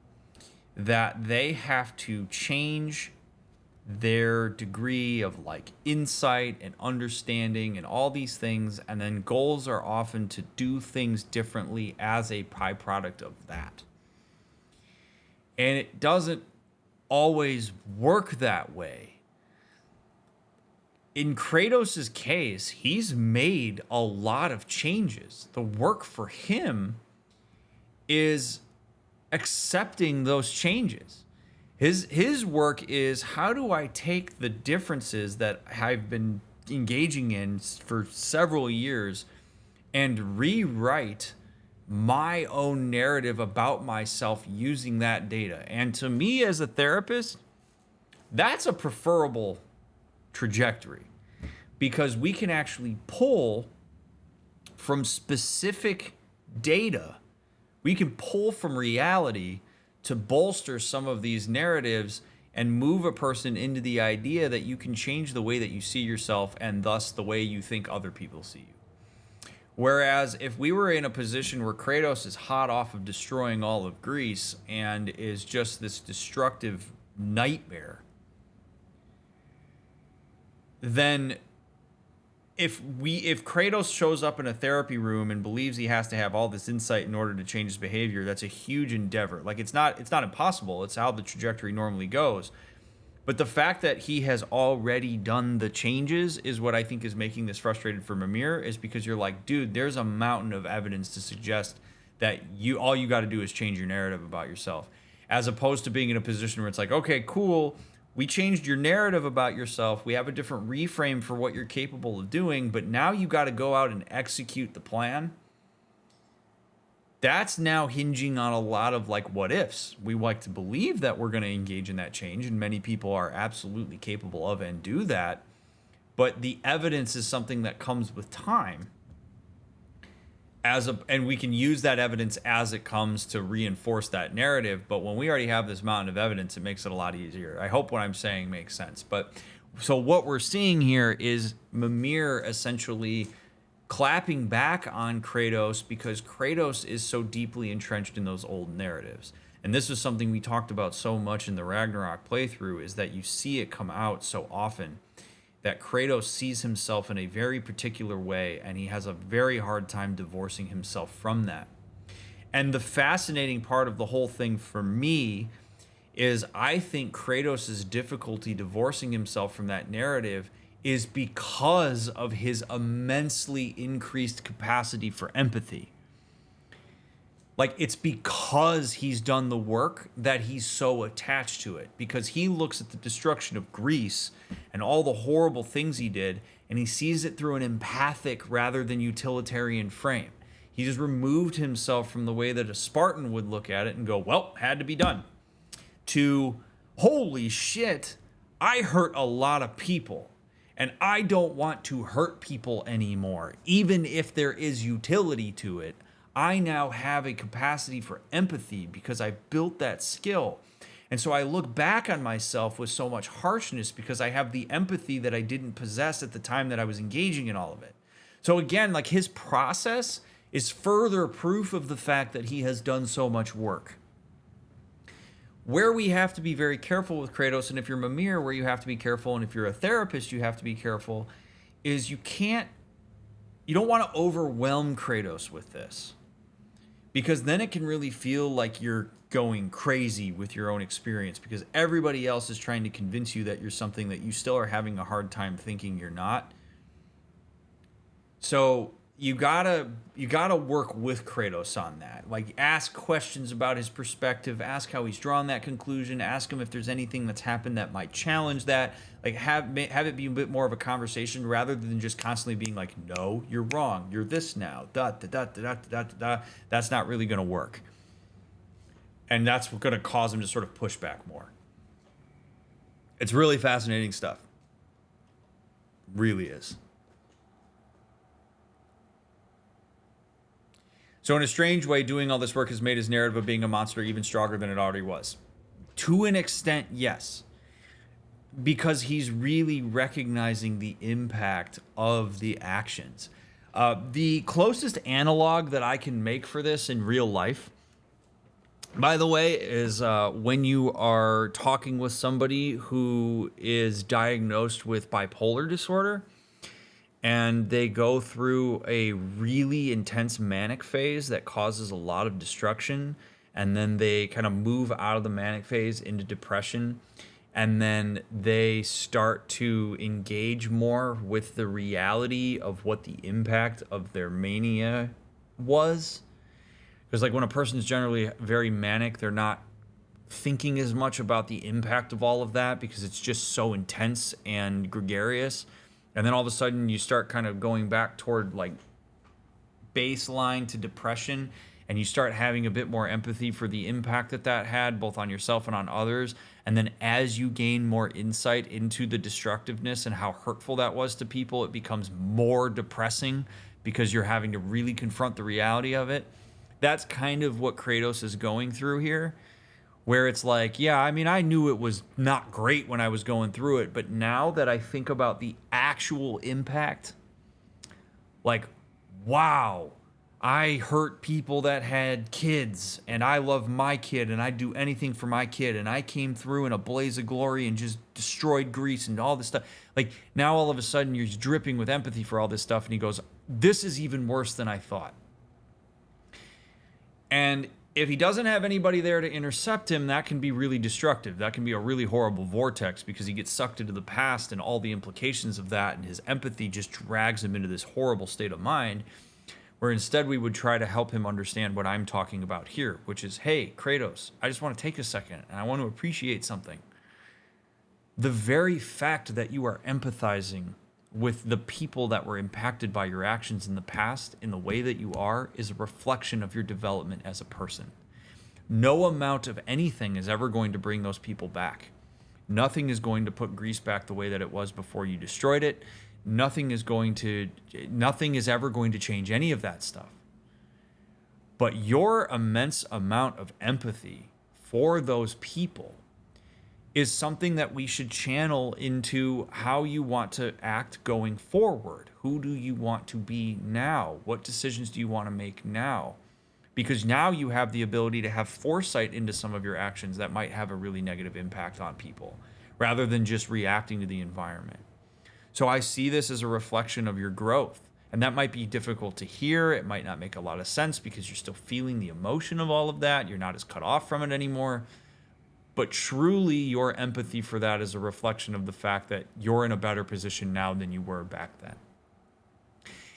that they have to change their degree of like insight and understanding and all these things, and then goals are often to do things differently as a byproduct of that. And it doesn't always work that way. In Kratos' case, he's made a lot of changes. The work for him is accepting those changes. His work is, how do I take the differences that I've been engaging in for several years and rewrite my own narrative about myself using that data? And to me as a therapist, that's a preferable trajectory, because we can actually pull from specific data. We can pull from reality to bolster some of these narratives and move a person into the idea that you can change the way that you see yourself and thus the way you think other people see you. Whereas if we were in a position where Kratos is hot off of destroying all of Greece and is just this destructive nightmare, then if Kratos shows up in a therapy room and believes he has to have all this insight in order to change his behavior, that's a huge endeavor. Like, it's not impossible. It's how the trajectory normally goes. But the fact that he has already done the changes is what I think is making this frustrated for Mimir, is because you're like, dude, there's a mountain of evidence to suggest that all you got to do is change your narrative about yourself, as opposed to being in a position where it's like, okay, cool, we changed your narrative about yourself, we have a different reframe for what you're capable of doing, but now you got to go out and execute the plan. That's now hinging on a lot of like what ifs. We like to believe that we're going to engage in that change, and many people are absolutely capable of and do that. But the evidence is something that comes with time. And we can use that evidence as it comes to reinforce that narrative. But when we already have this mountain of evidence, it makes it a lot easier. I hope what I'm saying makes sense. But so what we're seeing here is Mimir essentially clapping back on Kratos because Kratos is so deeply entrenched in those old narratives. And this is something we talked about so much in the Ragnarok playthrough, is that you see it come out so often that Kratos sees himself in a very particular way, and he has a very hard time divorcing himself from that. And the fascinating part of the whole thing for me is I think Kratos' difficulty divorcing himself from that narrative is because of his immensely increased capacity for empathy. Like, it's because he's done the work that he's so attached to it. Because he looks at the destruction of Greece and all the horrible things he did, and he sees it through an empathic rather than utilitarian frame. He just removed himself from the way that a Spartan would look at it and go, well, had to be done, to, holy shit, I hurt a lot of people. And I don't want to hurt people anymore. Even if there is utility to it, I now have a capacity for empathy because I built that skill. And so I look back on myself with so much harshness because I have the empathy that I didn't possess at the time that I was engaging in all of it. So again, like, his process is further proof of the fact that he has done so much work. Where we have to be very careful with Kratos, and if you're Mimir, where you have to be careful, and if you're a therapist, you have to be careful, is you don't want to overwhelm Kratos with this. Because then it can really feel like you're going crazy with your own experience, because everybody else is trying to convince you that you're something that you still are having a hard time thinking you're not. So you gotta work with Kratos on that. Like, ask questions about his perspective, ask how he's drawn that conclusion, ask him if there's anything that's happened that might challenge that. Like, have it be a bit more of a conversation rather than just constantly being like, no, you're wrong, you're this now, da da da da da da da. That's not really gonna work. And that's gonna cause him to sort of push back more. It's really fascinating stuff. Really is. So in a strange way, doing all this work has made his narrative of being a monster even stronger than it already was. To an extent, yes. Because he's really recognizing the impact of the actions. The closest analog that I can make for this in real life, by the way, is when you are talking with somebody who is diagnosed with bipolar disorder, and they go through a really intense manic phase that causes a lot of destruction, and then they kind of move out of the manic phase into depression, and then they start to engage more with the reality of what the impact of their mania was. Because like when a person's generally very manic, they're not thinking as much about the impact of all of that because it's just so intense and gregarious. And then all of a sudden you start kind of going back toward like baseline to depression, and you start having a bit more empathy for the impact that that had both on yourself and on others. And then as you gain more insight into the destructiveness and how hurtful that was to people, it becomes more depressing because you're having to really confront the reality of it. That's kind of what Kratos is going through here. Where it's like, yeah, I mean, I knew it was not great when I was going through it, but now that I think about the actual impact, like, wow, I hurt people that had kids, and I love my kid, and I'd do anything for my kid, and I came through in a blaze of glory and just destroyed Greece and all this stuff. Like, now all of a sudden you're just dripping with empathy for all this stuff, and he goes, this is even worse than I thought. And if he doesn't have anybody there to intercept him, that can be really destructive. That can be a really horrible vortex because he gets sucked into the past and all the implications of that, and his empathy just drags him into this horrible state of mind, where instead we would try to help him understand what I'm talking about here, which is, hey, Kratos, I just want to take a second and I want to appreciate something. The very fact that you are empathizing with the people that were impacted by your actions in the past in the way that you are is a reflection of your development as a person. No amount of anything is ever going to bring those people back. Nothing is going to put Greece back the way that it was before you destroyed it. Nothing is ever going to change any of that stuff. But your immense amount of empathy for those people is something that we should channel into how you want to act going forward. Who do you want to be now? What decisions do you want to make now? Because now you have the ability to have foresight into some of your actions that might have a really negative impact on people, rather than just reacting to the environment. So I see this as a reflection of your growth. And that might be difficult to hear. It might not make a lot of sense because you're still feeling the emotion of all of that. You're not as cut off from it anymore. But truly, your empathy for that is a reflection of the fact that you're in a better position now than you were back then.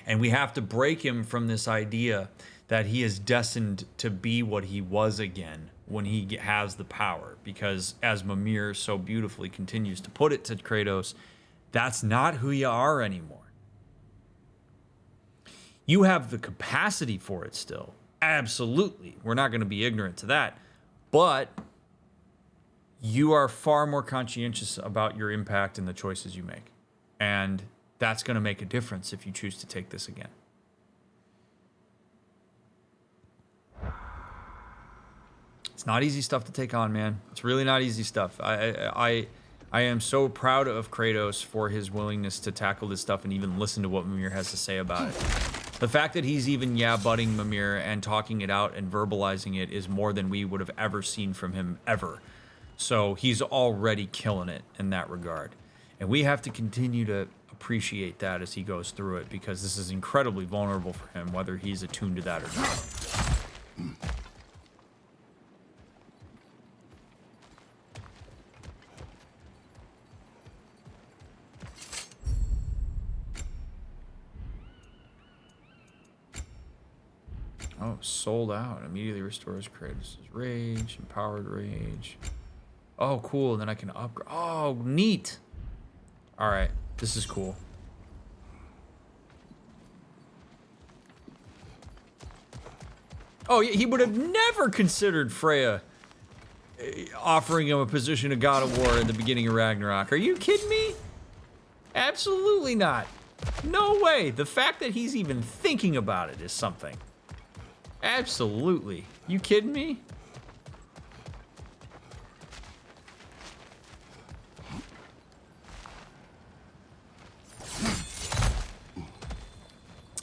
And we have to break him from this idea that he is destined to be what he was again when he has the power. Because as Mimir so beautifully continues to put it to Kratos, that's not who you are anymore. You have the capacity for it still. Absolutely. We're not going to be ignorant to that. But you are far more conscientious about your impact and the choices you make. And that's going to make a difference if you choose to take this again. It's not easy stuff to take on, man. It's really not easy stuff. I am so proud of Kratos for his willingness to tackle this stuff and even listen to what Mimir has to say about it. The fact that he's even butting Mimir and talking it out and verbalizing it is more than we would have ever seen from him ever. So he's already killing it in that regard. And we have to continue to appreciate that as he goes through it, because this is incredibly vulnerable for him, whether he's attuned to that or not. Oh, sold out. Immediately restores Kratos' rage, empowered rage. Oh, cool. And then I can upgrade. Oh, neat. All right. This is cool. Oh, he would have never considered Freya offering him a position of God of War in the beginning of Ragnarok. Are you kidding me? Absolutely not. No way. The fact that he's even thinking about it is something. Absolutely. You kidding me?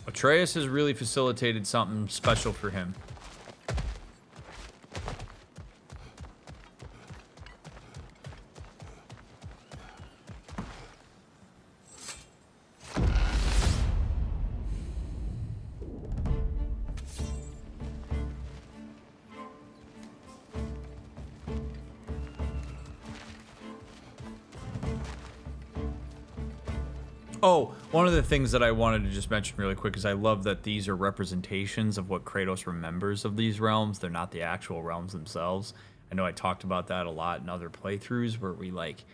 Atreus has really facilitated something special for him. Oh, one of the things that I wanted to just mention really quick is I love that these are representations of what Kratos remembers of these realms. They're not the actual realms themselves. I know I talked about that a lot in other playthroughs where we, like,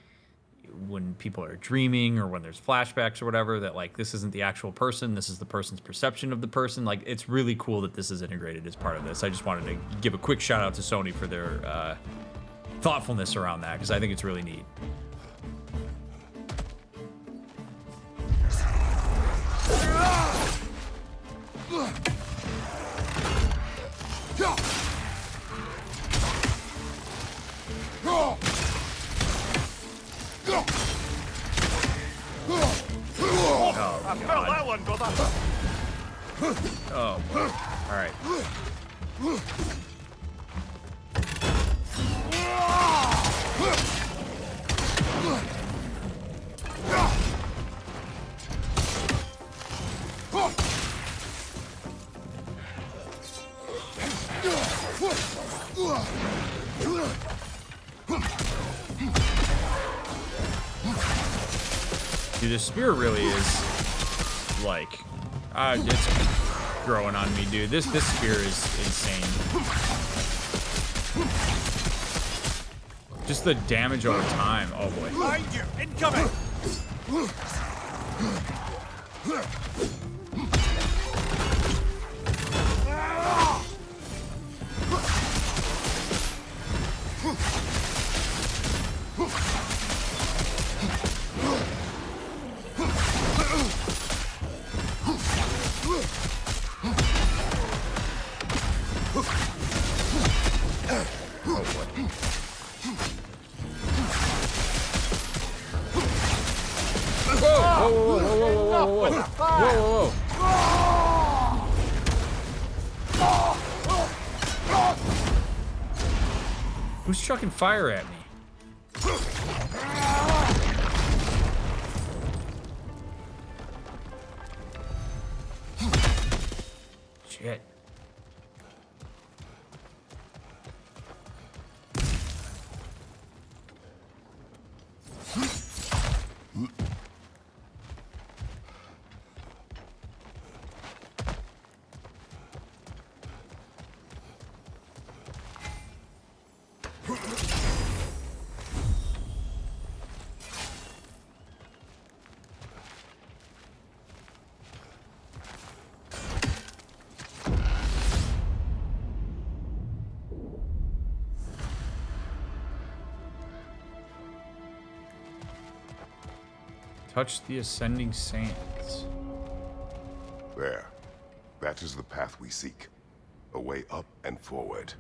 when people are dreaming or when there's flashbacks or whatever, that, like, this isn't the actual person, this is the person's perception of the person. Like, it's really cool that this is integrated as part of this. I just wanted to give a quick shout out to Sony for their thoughtfulness around that, because I think it's really neat. Oh, boy. All right. Dude, the spear really is like, it's growing on me, dude. This spear is insane. Just the damage over time. Oh boy. Behind you! Incoming! Who's chucking fire at me? Shit. Touch the ascending sands. There. That is the path we seek. A way up and forward.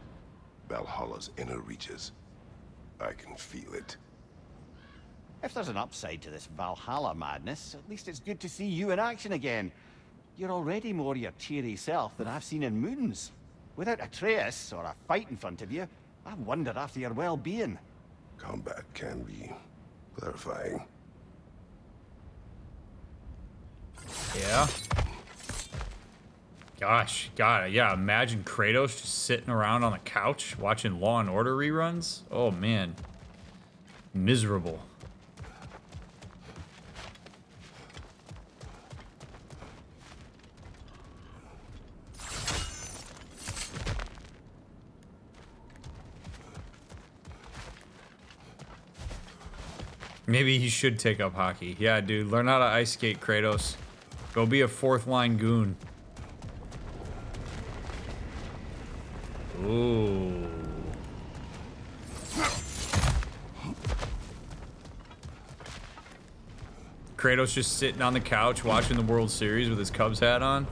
Valhalla's inner reaches. I can feel it. If there's an upside to this Valhalla madness, at least it's good to see you in action again. You're already more your cheery self than I've seen in moons. Without Atreus or a fight in front of you, I wonder after your well-being. Combat can be clarifying. Yeah. Gosh, God, yeah, imagine Kratos just sitting around on the couch watching Law and Order reruns. Oh, man. Miserable. Maybe he should take up hockey. Yeah, dude, learn how to ice skate, Kratos. Go be a fourth line goon. Ooh. Kratos just sitting on the couch watching the World Series with his Cubs hat on.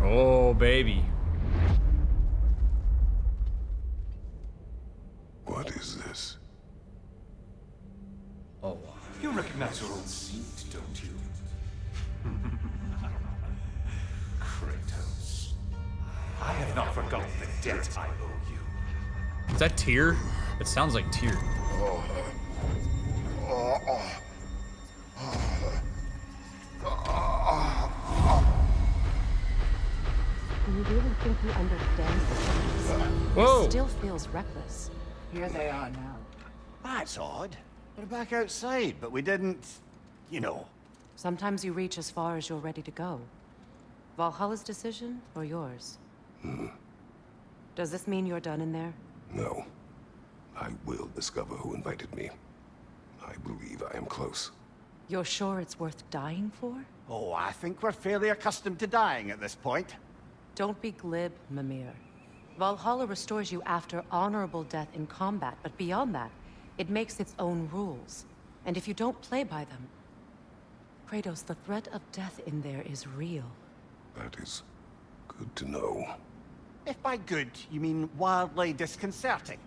Oh, baby. What is this? Oh, wow. You recognize your old seat, don't you? Kratos. I have not forgotten the debt I owe you. Is that Tyr? It sounds like Tyr. Do you really think he understands this? Whoa! It still feels reckless. Here they are now. That's odd. We're back outside, but we didn't... you know. Sometimes you reach as far as you're ready to go. Valhalla's decision, or yours? Does this mean you're done in there? No. I will discover who invited me. I believe I am close. You're sure it's worth dying for? Oh, I think we're fairly accustomed to dying at this point. Don't be glib, Mimir. Valhalla restores you after honorable death in combat, but beyond that, it makes its own rules. And if you don't play by them... Kratos, the threat of death in there is real. That is good to know. If by good, you mean wildly disconcerting.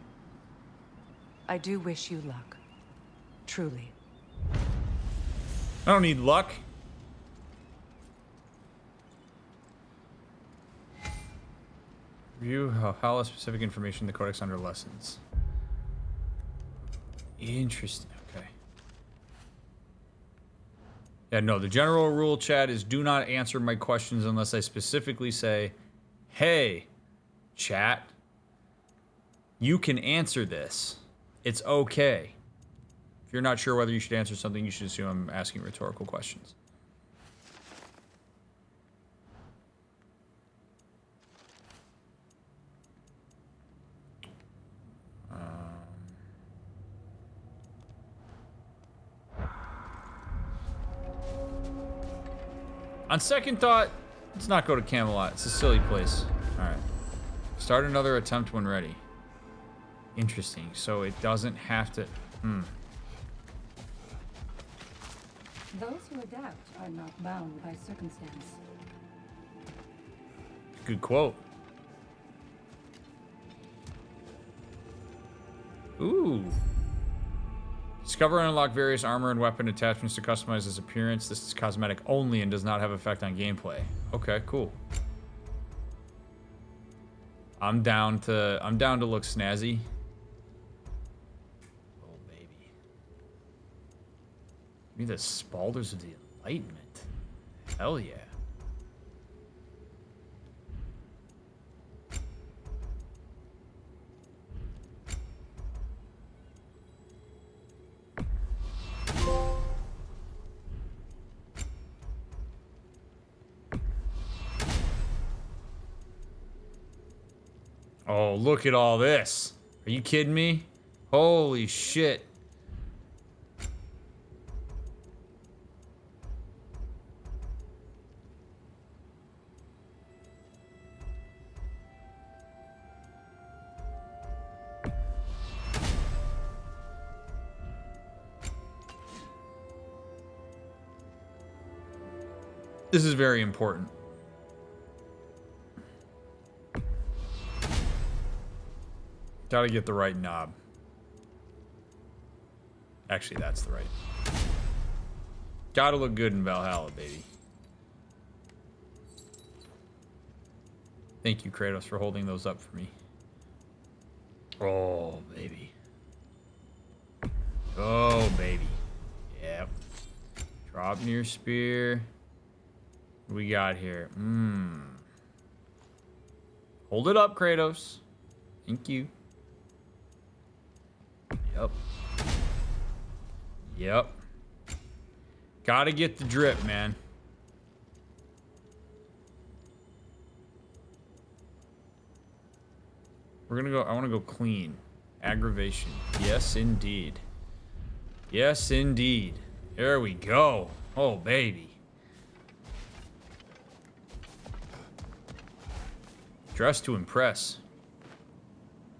I do wish you luck. Truly. I don't need luck. Review Valhalla specific information in the Codex under lessons. Interesting. Okay. Yeah, no, the general rule, chat, is do not answer my questions unless I specifically say, hey, chat, You can answer this. It's okay. If you're not sure whether you should answer something, you should assume I'm asking rhetorical questions. On second thought, let's not go to Camelot. It's a silly place. All right. Start another attempt when ready. Interesting. So it doesn't have to... Those who adapt are not bound by circumstance. Good quote. Ooh. Discover and unlock various armor and weapon attachments to customize his appearance. This is cosmetic only and does not have effect on gameplay. Okay, cool. I'm down to look snazzy. Oh baby. Give me the Spalders of the Enlightenment. Hell yeah. Oh, look at all this. Are you kidding me? Holy shit. This is very important. Gotta get the right knob. Actually, that's the right. Gotta look good in Valhalla, baby. Thank you, Kratos, for holding those up for me. Oh, baby. Oh, baby. Yep. Drop near spear. What we got here? Hold it up, Kratos. Thank you. Yep. Yep. Gotta get the drip, man. We're gonna go, I wanna go clean. Aggravation. Yes, indeed. Yes, indeed. There we go. Oh, baby. Dress to impress.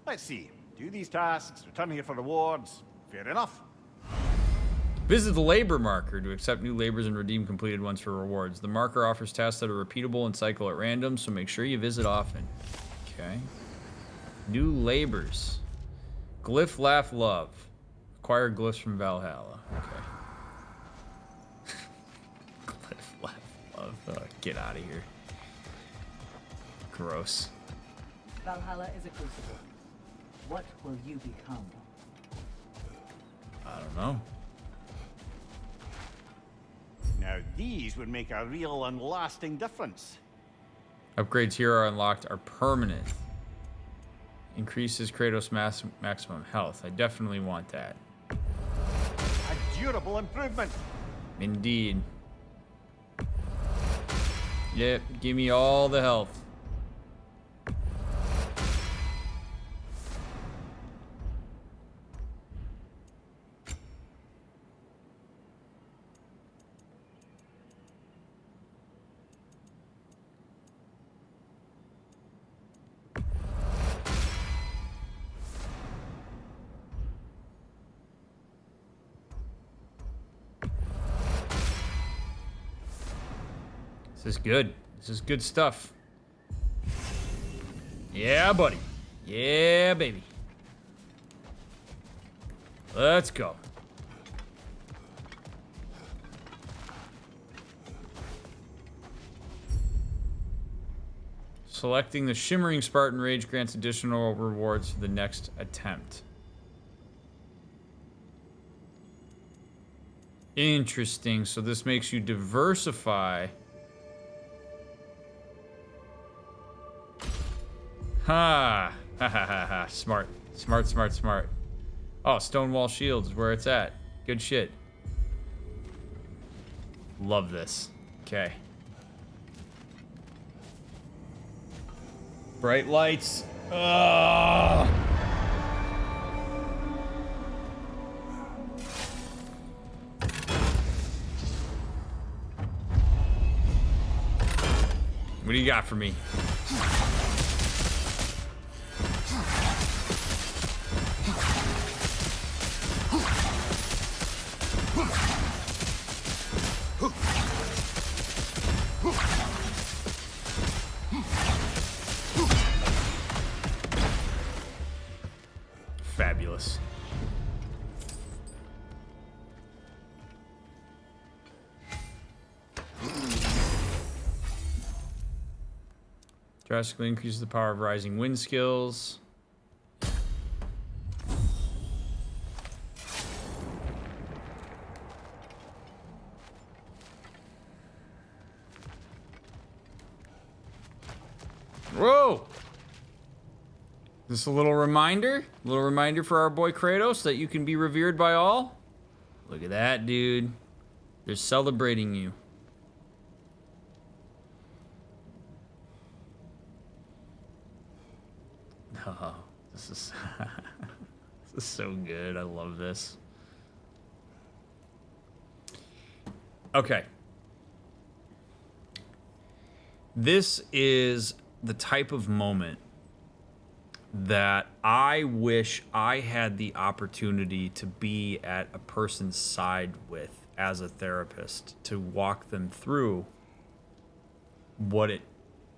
Let's see. Do these tasks, return here for rewards. Fair enough. Visit the labor marker to accept new labors and redeem completed ones for rewards. The marker offers tasks that are repeatable and cycle at random, so make sure you visit often. Okay. New labors. Glyph, laugh, love. Acquire glyphs from Valhalla. Okay. Glyph, laugh, love. Get out of here. Gross. Valhalla is a crucible. What will you become? I don't know. Now these would make a real and lasting difference. Upgrades here are unlocked are permanent. Increases Kratos' maximum health. I definitely want that. A durable improvement. Indeed. Yep, give me all the health. This is good. This is good stuff. Yeah, buddy. Yeah, baby. Let's go. Selecting the Shimmering Spartan Rage grants additional rewards for the next attempt. Interesting. So this makes you diversify. Ha! Ha ha ha ha. Smart. Smart, smart, smart. Oh, Stonewall Shields is where it's at. Good shit. Love this. Okay. Bright lights. Ugh. What do you got for me? Fabulous. Drastically increases the power of rising wind skills. Whoa! Is this a little reminder? A little reminder for our boy Kratos that you can be revered by all? Look at that, dude. They're celebrating you. Oh, this is this is so good. I love this. Okay. This is the type of moment that I wish I had the opportunity to be at a person's side with as a therapist, to walk them through what it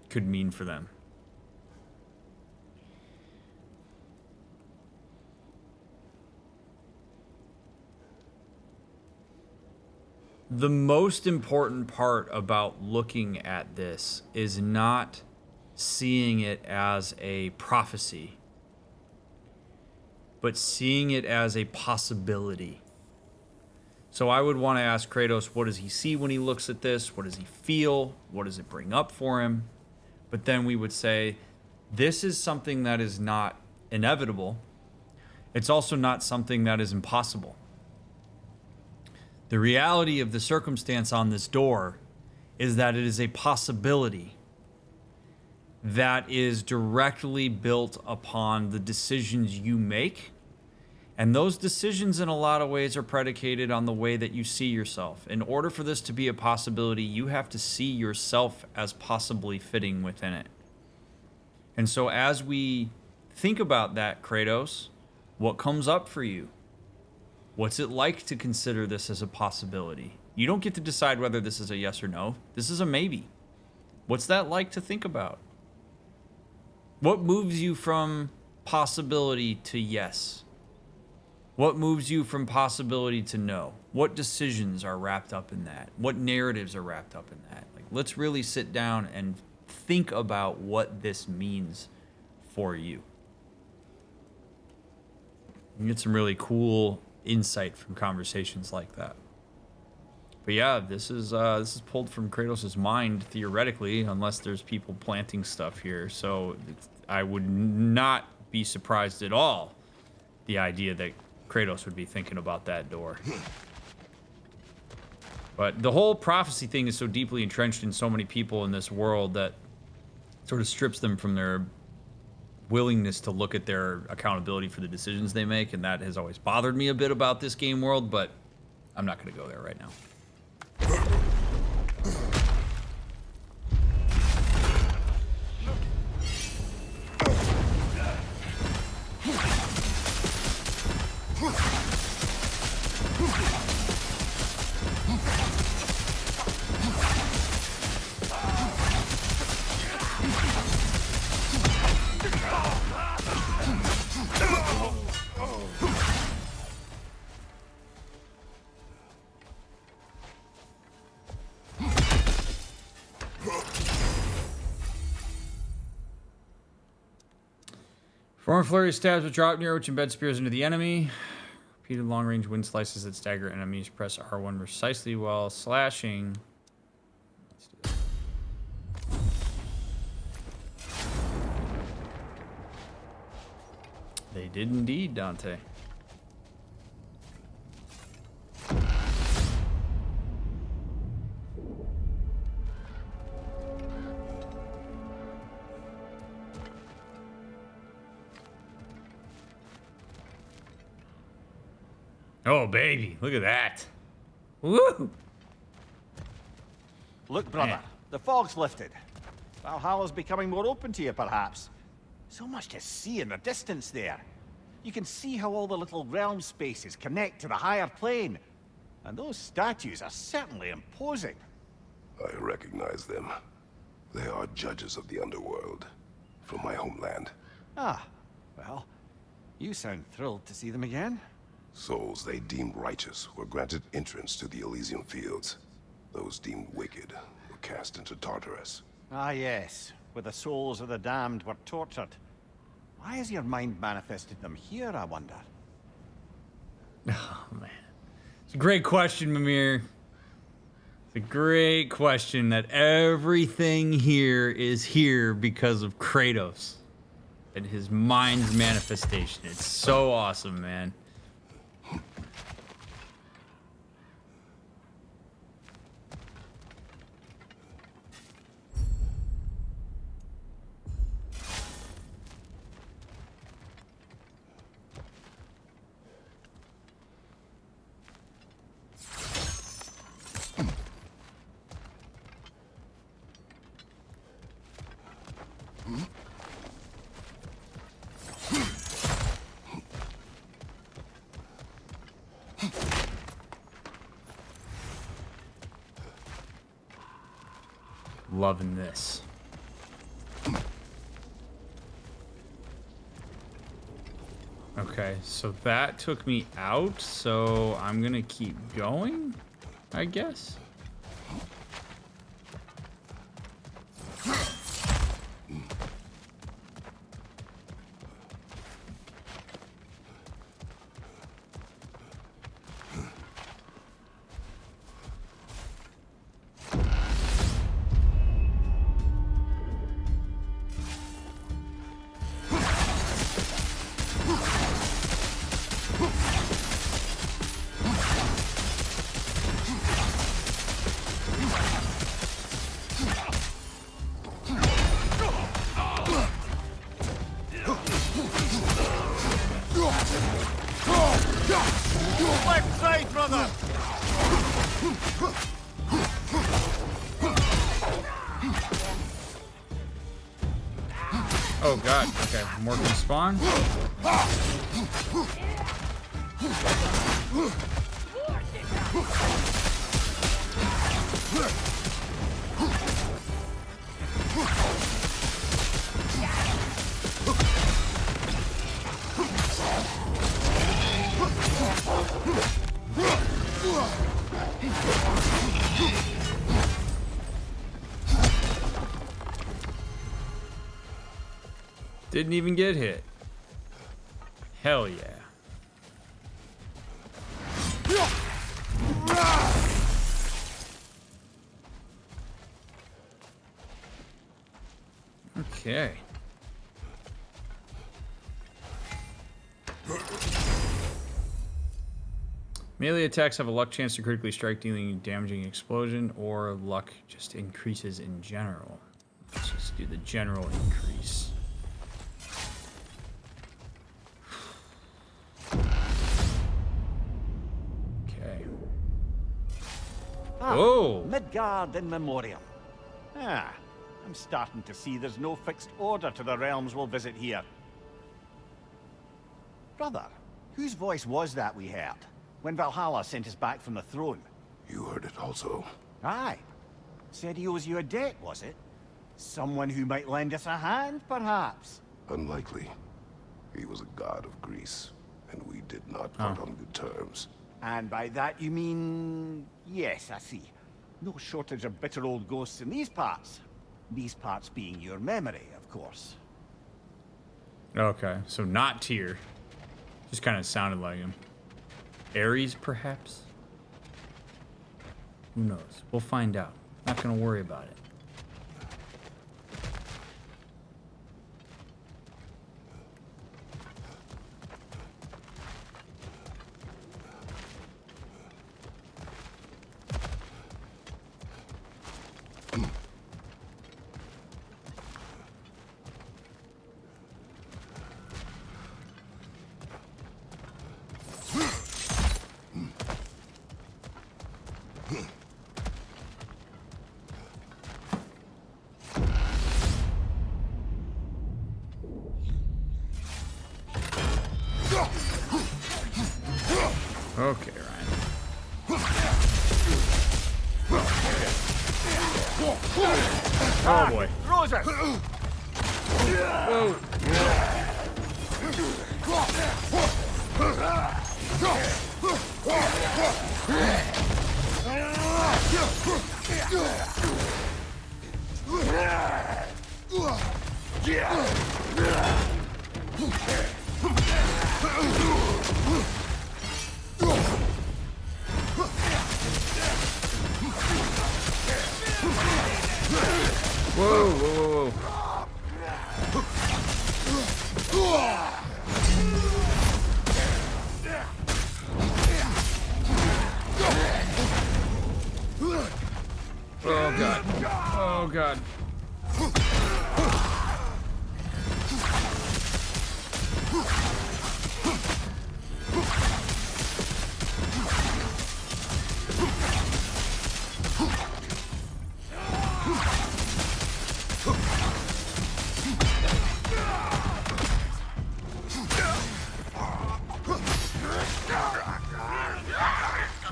could mean for them. The most important part about looking at this is not seeing it as a prophecy, but seeing it as a possibility. So I would want to ask Kratos, what does he see when he looks at this? What does he feel? What does it bring up for him? But then we would say, this is something that is not inevitable. It's also not something that is impossible. The reality of the circumstance on this door is that it is a possibility that is directly built upon the decisions you make. And those decisions in a lot of ways are predicated on the way that you see yourself. In order for this to be a possibility, you have to see yourself as possibly fitting within it. And so as we think about that, Kratos, what comes up for you? What's it like to consider this as a possibility? You don't get to decide whether this is a yes or no. This is a maybe. What's that like to think about? What moves you from possibility to yes? What moves you from possibility to no? What decisions are wrapped up in that? What narratives are wrapped up in that? Like, let's really sit down and think about what this means for you. You get some really cool insight from conversations like that. But yeah, this is pulled from Kratos' mind theoretically, unless there's people planting stuff here. So I would not be surprised at all the idea that Kratos would be thinking about that door. But the whole prophecy thing is so deeply entrenched in so many people in this world that sort of strips them from their willingness to look at their accountability for the decisions they make, and that has always bothered me a bit about this game world, but I'm not going to go there right now. Form a flurry of stabs with drop near, which embed spears into the enemy. Repeated long-range wind slices that stagger enemies. Press R1 precisely while slashing. Let's do it. They did indeed, Dante. Oh, baby, look at that. Woo! Look, brother, Man. the fog's lifted. Valhalla's becoming more open to you, perhaps. So much to see in the distance there. You can see how all the little realm spaces connect to the higher plane. And those statues are certainly imposing. I recognize them. They are judges of the underworld, from my homeland. Ah, well, you sound thrilled to see them again. Souls they deemed righteous were granted entrance to the Elysium Fields. Those deemed wicked were cast into Tartarus. Ah, yes, where the souls of the damned were tortured. Why has your mind manifested them here, I wonder? Oh, man. It's a great question, Mimir. It's a great question that everything here is here because of Kratos and his mind's manifestation. It's so awesome, man. Loving this. Okay, so that took me out, so I'm gonna keep going, I guess. Left side, brother! Oh god, okay, more can spawn. Didn't even get hit. Hell yeah. Okay. Melee attacks have a luck chance to critically strike, dealing a damaging explosion, or luck just increases in general. Let's just do the general increase. Okay. Oh! Midgard in memoriam. Ah, I'm starting to see there's no fixed order to the realms we'll visit here. Brother, whose voice was that we heard when Valhalla sent us back from the throne? You heard it also. Aye. Said he owes you a debt, was it? Someone who might lend us a hand, perhaps? Unlikely. He was a god of Greece, and we did not part on good terms. And by that you mean... Yes, I see. No shortage of bitter old ghosts in these parts. These parts being your memory, of course. Okay, so not Tyr. Just kind of sounded like him. Aries, perhaps? Who knows? We'll find out. Not gonna worry about it. Okay, Ryan. Oh boy. Rosa! Whoa. Whoa, whoa, whoa, Oh god. Oh god.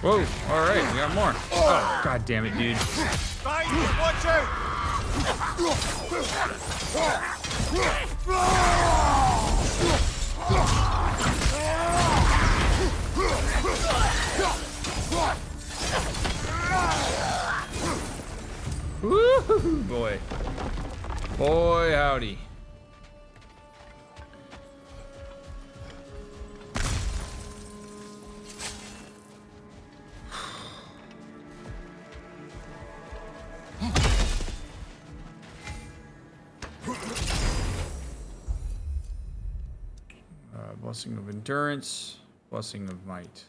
Whoa, alright, we got more. Oh, god damn it, dude. Watch out! Woo, boy. Boy, howdy. Blessing of endurance, blessing of might.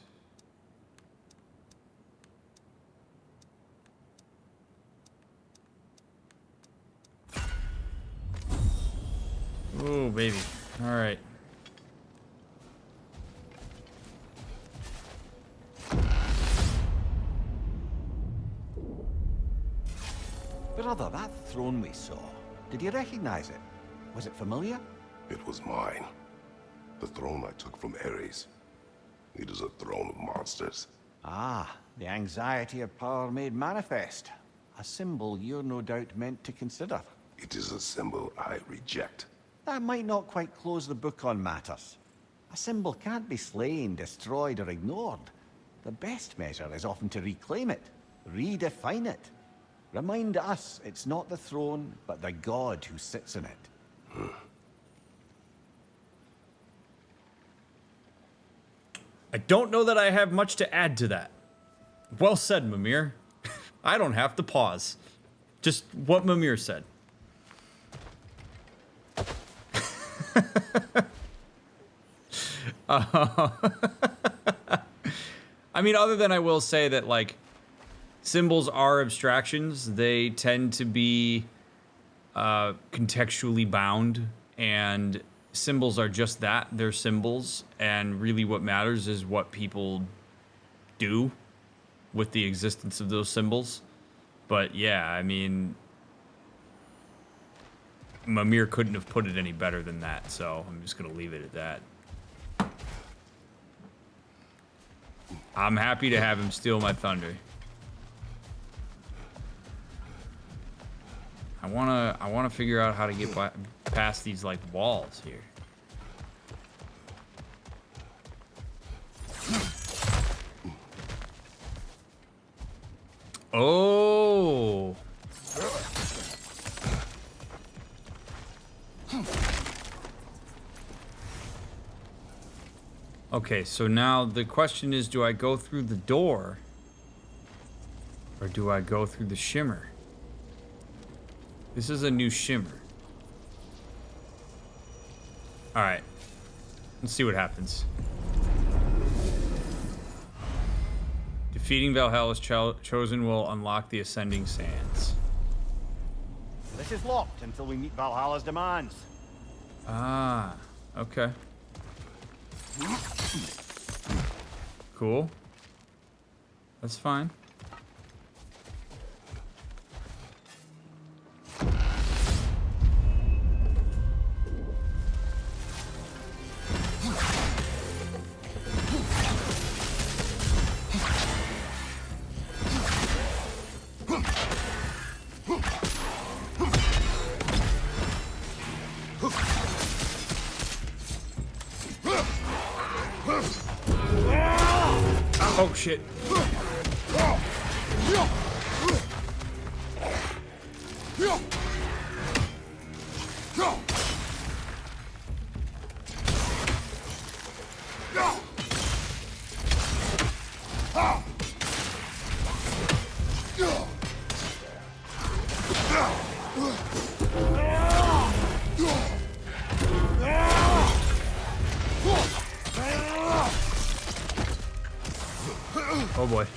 Oh, baby. All right. Brother, that throne we saw, did you recognize it? Was it familiar? It was mine. The throne I took from Aries. It is a throne of monsters. Ah, the anxiety of power made manifest. A symbol you're no doubt meant to consider. It is a symbol I reject. That might not quite close the book on matters. A symbol can't be slain, destroyed, or ignored. The best measure is often to reclaim it, redefine it. Remind us it's not the throne, but the god who sits in it. I don't know that I have much to add to that. Well said, Mimir. I don't have to pause. Just what Mimir said. I mean, other than I will say that, like, symbols are abstractions. They tend to be contextually bound, and symbols are just that. They're symbols, and really what matters is what people do with the existence of those symbols. But yeah, I mean, Mimir couldn't have put it any better than that, so I'm just gonna leave it at that. I'm happy to have him steal my thunder. I wanna figure out how to get past these, like, walls here. Oh. Okay, so now the question is, do I go through the door or do I go through the shimmer? This is a new shimmer. All right, let's see what happens. Defeating Valhalla's chosen will unlock the Ascending Sands. This is locked until we meet Valhalla's demands. Ah, okay. Cool. That's fine. Oh shit. Oh boy.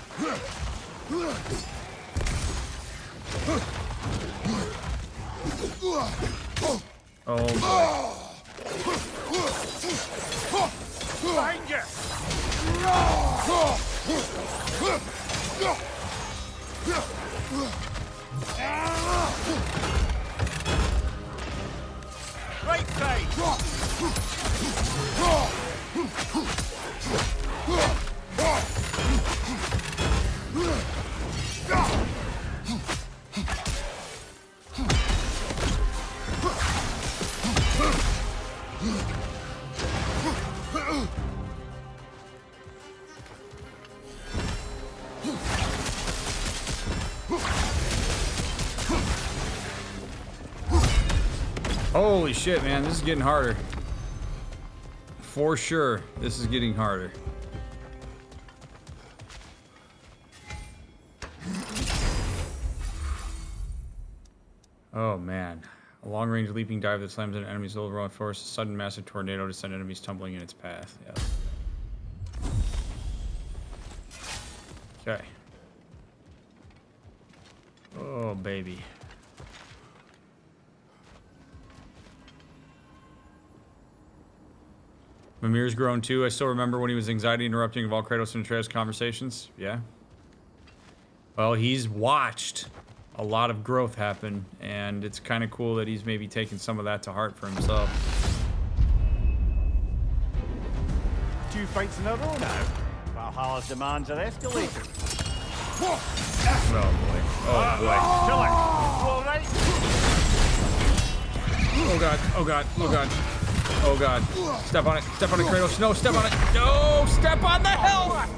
Oh boy. Danger! Right side! Holy shit, man, this is getting harder. For sure, this is getting harder. Oh man. A long-range leaping dive that slams an enemy's overall force. A sudden massive tornado to send enemies tumbling in its path. Yes. Okay. Oh, baby. Mimir's grown too. I still remember when he was anxiety interrupting of all Kratos and Atreus conversations. Yeah. Well, he's watched a lot of growth happen, and it's kind of cool that he's maybe taken some of that to heart for himself. 2 fights in a row now. Valhalla's demands are escalating. Oh boy. Oh boy. Kill it! All right? Oh god. Oh god. Oh god. Oh god. Step on it. Step on it, Kratos. No, step on it. No, step on the health!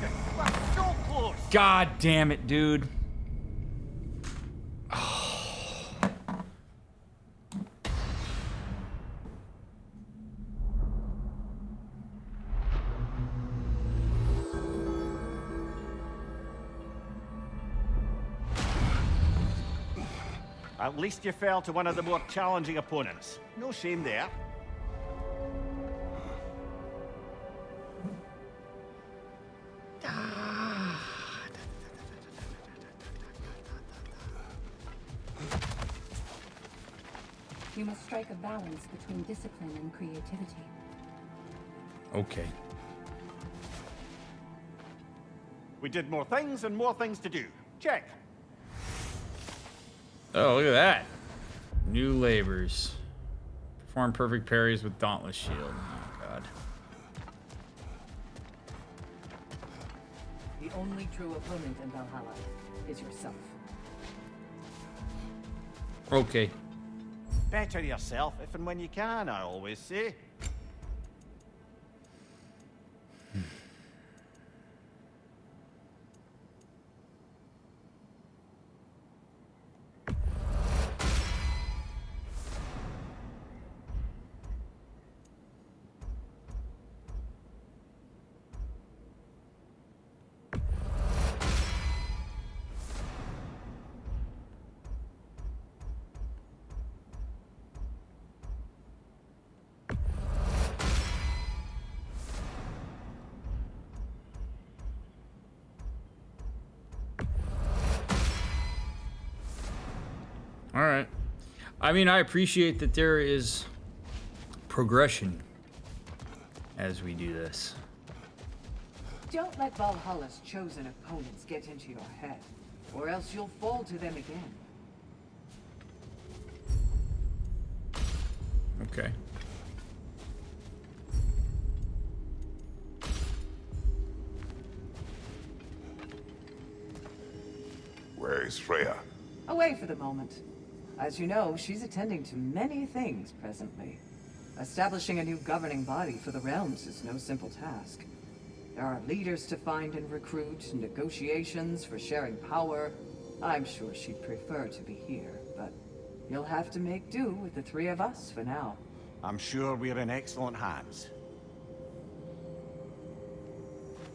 So close! God damn it, dude. At least you fell to one of the more challenging opponents. No shame there. You must strike a balance between discipline and creativity. Okay. We did more things and more things to do. Check. Oh, look at that. New labors. Perform perfect parries with Dauntless Shield. Oh, God. The only true opponent in Valhalla is yourself. Okay. Better yourself if and when you can, I always say. All right. I mean, I appreciate that there is progression as we do this. Don't let Valhalla's chosen opponents get into your head, or else you'll fall to them again. Okay. Where is Freya? Away for the moment. As you know, she's attending to many things presently. Establishing a new governing body for the realms is no simple task. There are leaders to find and recruit, negotiations for sharing power. I'm sure she'd prefer to be here, but you'll have to make do with the three of us for now. I'm sure we're in excellent hands.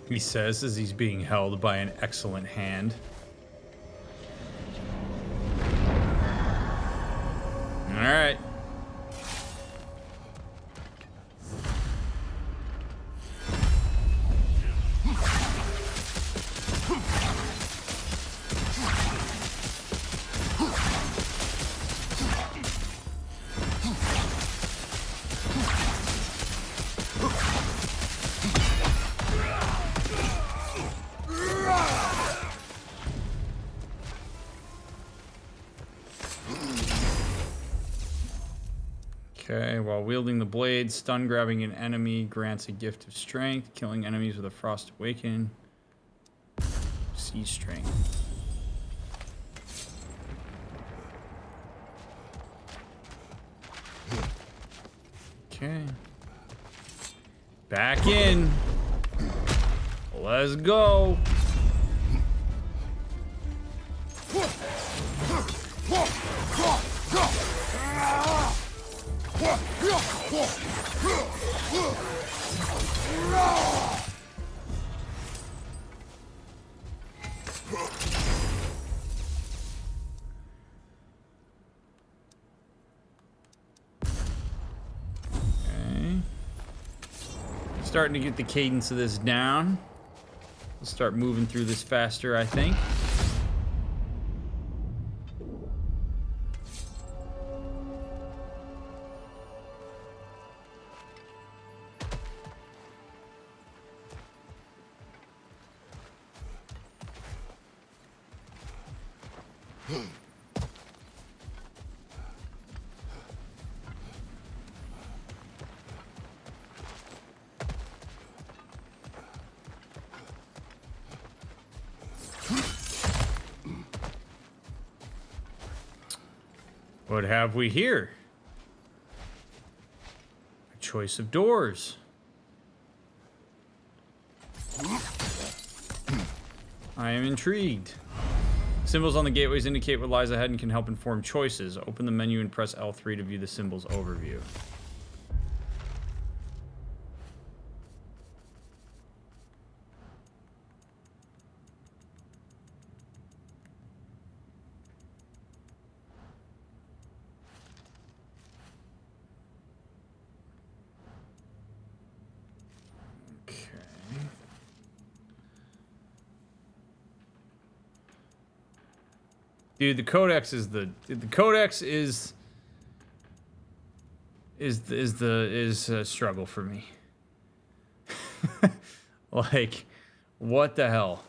He says as he's being held by an excellent hand. All right. Okay, while wielding the blade, stun grabbing an enemy grants a gift of strength. Killing enemies with a frost awaken. Sea strength. Okay. Back in. Let's go. Okay. Starting to get the cadence of this down. We'll start moving through this faster, I think. What have we here? A choice of doors. I am intrigued. Symbols on the gateways indicate what lies ahead and can help inform choices. Open the menu and press L3 to view the symbols overview. Dude, the codex is a struggle for me. Like, what the hell?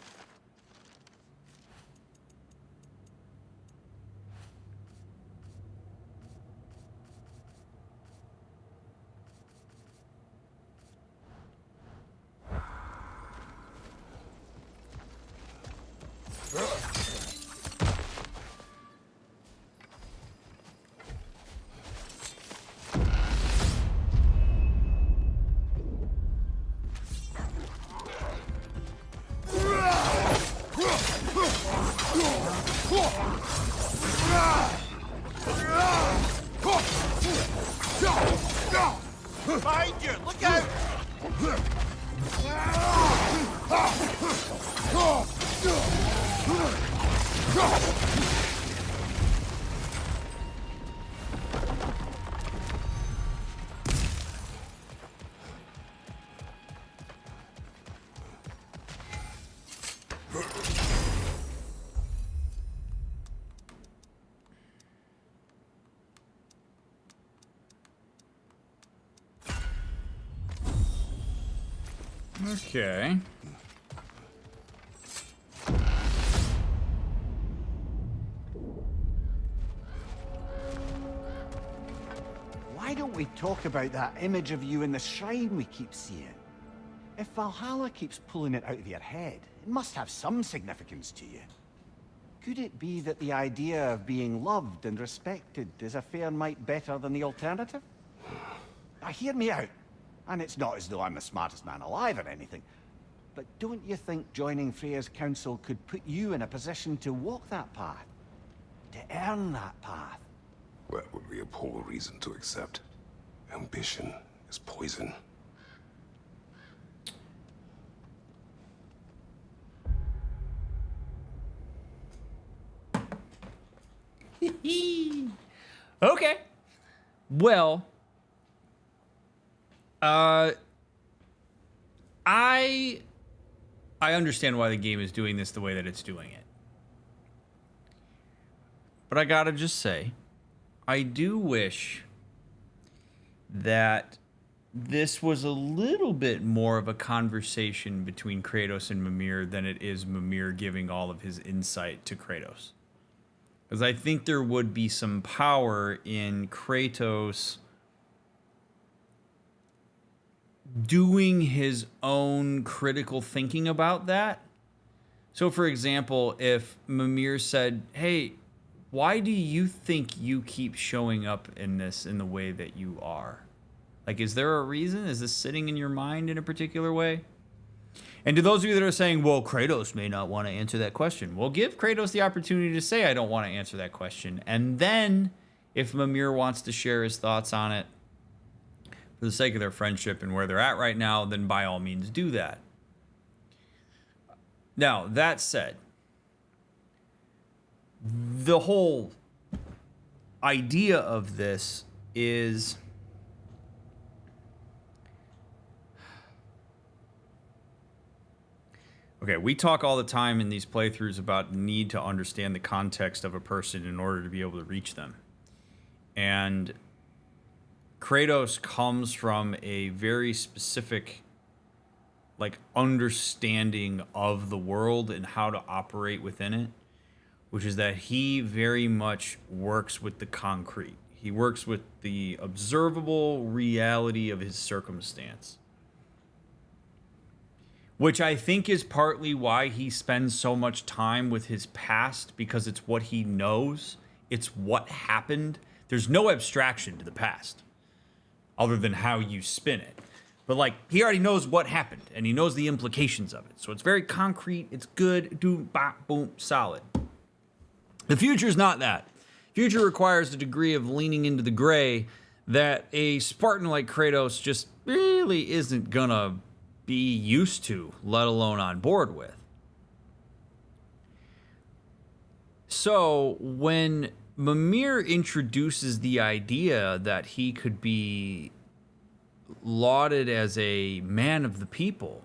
Behind you! Look out! Okay. Why don't we talk about that image of you in the shrine we keep seeing? If Valhalla keeps pulling it out of your head, it must have some significance to you. Could it be that the idea of being loved and respected is a fair mite better than the alternative? Now hear me out. And it's not as though I'm the smartest man alive or anything. But don't you think joining Freya's council could put you in a position to walk that path? To earn that path? That would be a poor reason to accept. Ambition is poison. Okay. Well, I understand why the game is doing this the way that it's doing it. But I gotta just say, I do wish that this was a little bit more of a conversation between Kratos and Mimir than it is Mimir giving all of his insight to Kratos. Because I think there would be some power in Kratos doing his own critical thinking about that. So, for example, if Mimir said, hey, why do you think you keep showing up in this in the way that you are? Like, is there a reason? Is this sitting in your mind in a particular way? And to those of you that are saying, well, Kratos may not want to answer that question, well, give Kratos the opportunity to say, I don't want to answer that question. And then, if Mimir wants to share his thoughts on it for the sake of their friendship and where they're at right now, then by all means do that. Now, that said, the whole idea of this is... Okay, we talk all the time in these playthroughs about the need to understand the context of a person in order to be able to reach them. And Kratos comes from a very specific, like, understanding of the world and how to operate within it, which is that he very much works with the concrete. He works with the observable reality of his circumstance. Which I think is partly why he spends so much time with his past, because it's what he knows. It's what happened. There's no abstraction to the past other than how you spin it. But, like, he already knows what happened, and he knows the implications of it. So it's very concrete. It's good. Do, bop, boom, solid. The future's not that. Future requires a degree of leaning into the gray that a Spartan like Kratos just really isn't gonna be used to, let alone on board with. So when Mimir introduces the idea that he could be lauded as a man of the people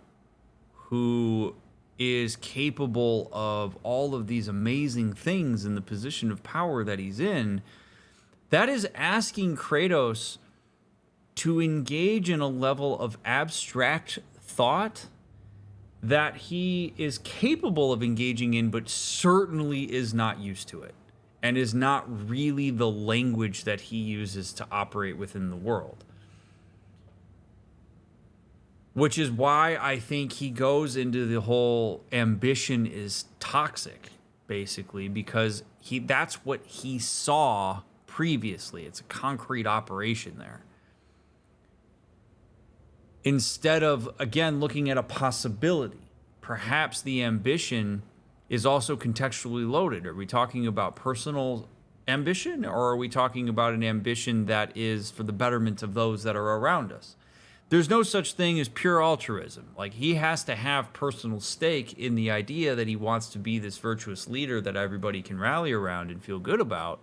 who is capable of all of these amazing things in the position of power that he's in, that is asking Kratos to engage in a level of abstract thought that he is capable of engaging in, but certainly is not used to it, and is not really the language that he uses to operate within the world. Which is why I think he goes into the whole ambition is toxic, basically, because that's what he saw previously. It's a concrete operation there. Instead of, again, looking at a possibility, perhaps the ambition is also contextually loaded. Are we talking about personal ambition, or are we talking about an ambition that is for the betterment of those that are around us? There's no such thing as pure altruism. Like, he has to have personal stake in the idea that he wants to be this virtuous leader that everybody can rally around and feel good about.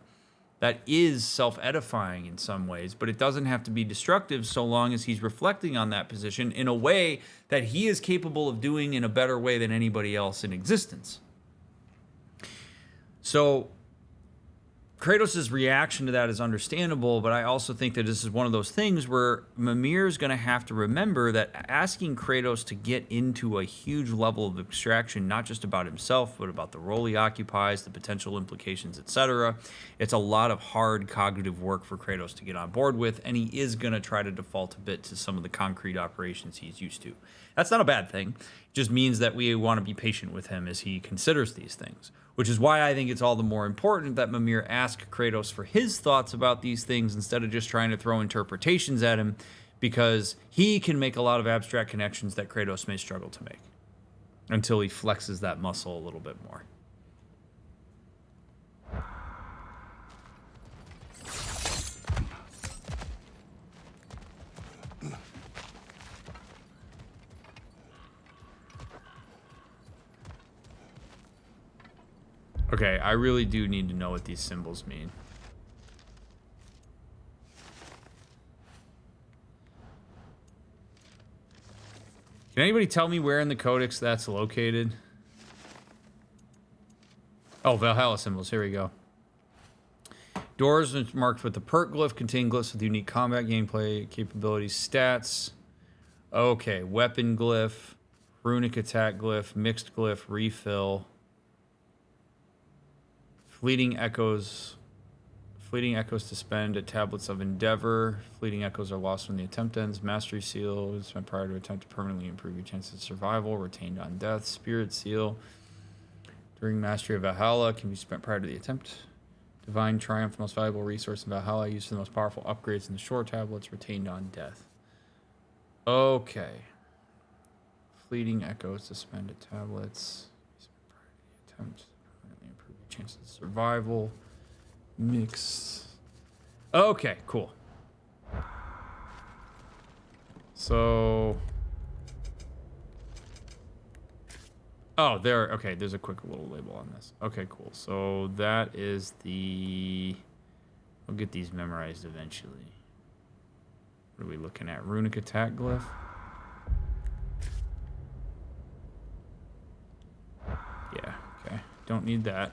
That is self-edifying in some ways, but it doesn't have to be destructive so long as he's reflecting on that position in a way that he is capable of doing in a better way than anybody else in existence. So Kratos' reaction to that is understandable, but I also think that this is one of those things where Mimir is going to have to remember that asking Kratos to get into a huge level of abstraction, not just about himself, but about the role he occupies, the potential implications, etc., it's a lot of hard cognitive work for Kratos to get on board with, and he is going to try to default a bit to some of the concrete operations he's used to. That's not a bad thing. It just means that we want to be patient with him as he considers these things. Which is why I think it's all the more important that Mimir ask Kratos for his thoughts about these things instead of just trying to throw interpretations at him, because he can make a lot of abstract connections that Kratos may struggle to make. until he flexes that muscle a little bit more. Okay, I really do need to know what these symbols mean. Can anybody tell me where in the codex that's located? Oh, Valhalla symbols. Here we go. Doors marked with the perk glyph contain glyphs with unique combat gameplay capabilities, stats. Okay, weapon glyph, runic attack glyph, mixed glyph, refill. Fleeting echoes to spend at tablets of endeavor. Fleeting echoes are lost when the attempt ends. Mastery seal is spent prior to attempt to permanently improve your chances of survival. Retained on death. Spirit seal during mastery of Valhalla can be spent prior to the attempt. Divine triumph, most valuable resource in Valhalla, used for the most powerful upgrades in the shore tablets. Retained on death. Okay. Fleeting echoes to spend at tablets. Spent prior to the attempt. Chances of survival. Mix. Okay, cool. So. Oh, there. Okay, there's a quick little label on this. Okay, cool. So that is the. I'll get these memorized eventually. What are we looking at? Runic attack glyph. Yeah, okay. Don't need that.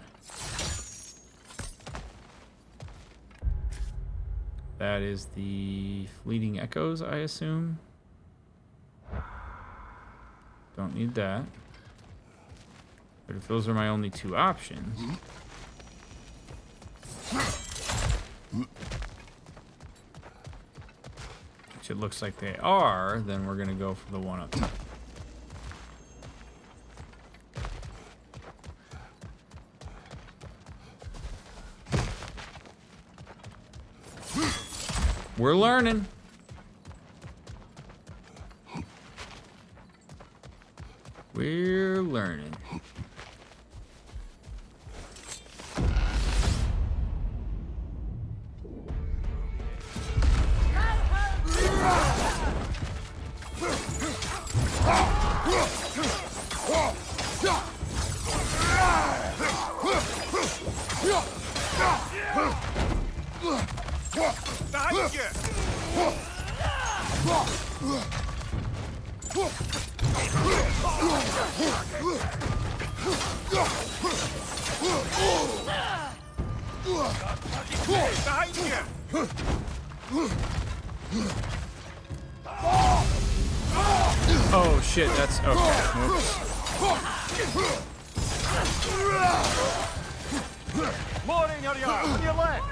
That is the fleeting echoes, I assume. Don't need that. But if those are my only two options, which it looks like they are, then we're gonna go for the one up top. We're learning. We're learning. Oh shit, that's okay. More in your yard, on your left.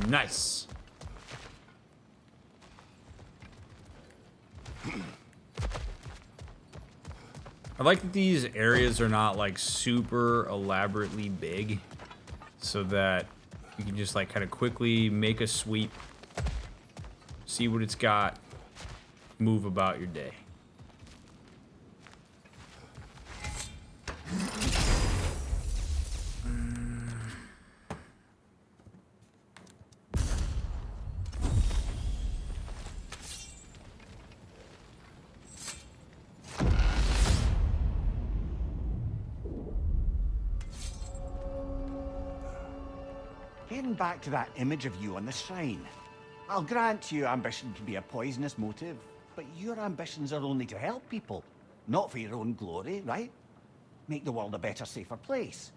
Nice. I like that these areas are not like super elaborately big, so that you can just like kind of quickly make a sweep, see what it's got, move about your day. Getting back to that image of you on the shrine. I'll grant you ambition can be a poisonous motive, but your ambitions are only to help people, not for your own glory, right? Make the world a better, safer place.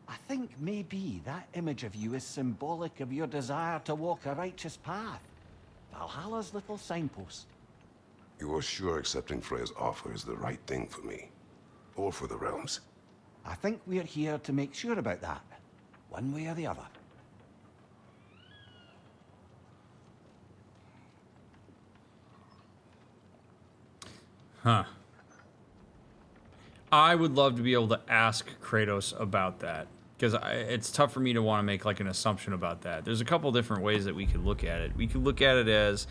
I think maybe that image of you is symbolic of your desire to walk a righteous path. Valhalla's little signpost. You are sure accepting Freya's offer is the right thing for me? Or for the realms? I think we're here to make sure about that, one way or the other. Huh. I would love to be able to ask Kratos about that, because it's tough for me to want to make like an assumption about that. There's a couple different ways that we could look at it. We could look at it as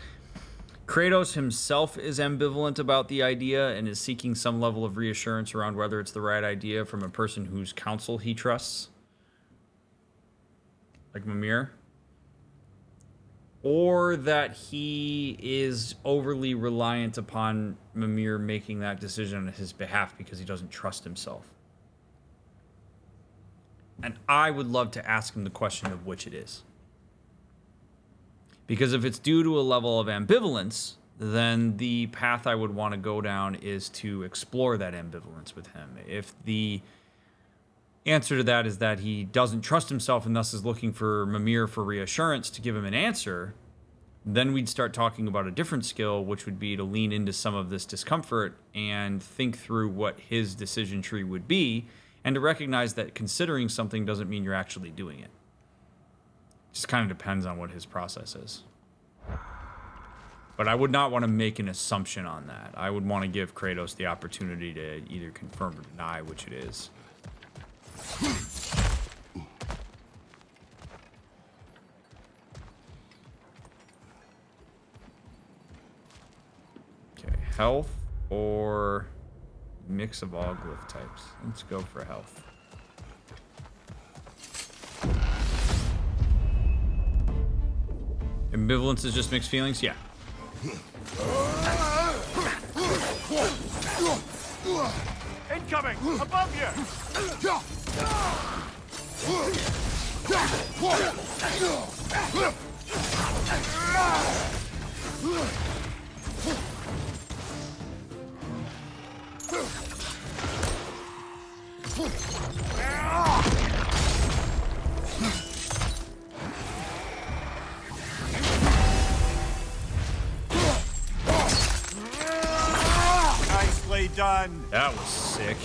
Kratos himself is ambivalent about the idea and is seeking some level of reassurance around whether it's the right idea from a person whose counsel he trusts, like Mimir. Or that he is overly reliant upon Mimir making that decision on his behalf because he doesn't trust himself. And I would love to ask him the question of which it is. Because if it's due to a level of ambivalence, then the path I would want to go down is to explore that ambivalence with him. If the answer to that is that he doesn't trust himself and thus is looking for Mimir for reassurance to give him an answer, then we'd start talking about a different skill, which would be to lean into some of this discomfort and think through what his decision tree would be, and to recognize that considering something doesn't mean you're actually doing it. Just kind of depends on what his process is. But I would not want to make an assumption on that. I would want to give Kratos the opportunity to either confirm or deny which it is. Okay, health or mix of all glyph types. Let's go for health. Ambivalence is just mixed feelings? Yeah. Incoming! Above you! Nicely done. That was sick.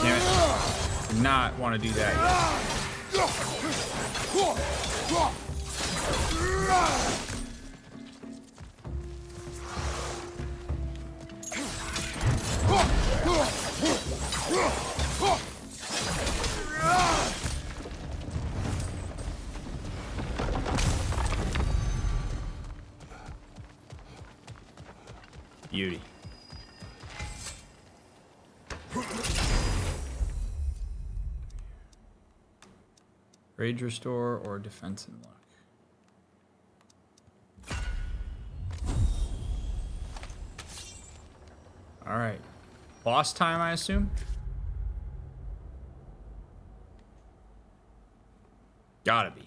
Damn it. Did not want to do that yet. Beauty. Rage restore or defense and luck. All right. Boss time, I assume? Gotta be.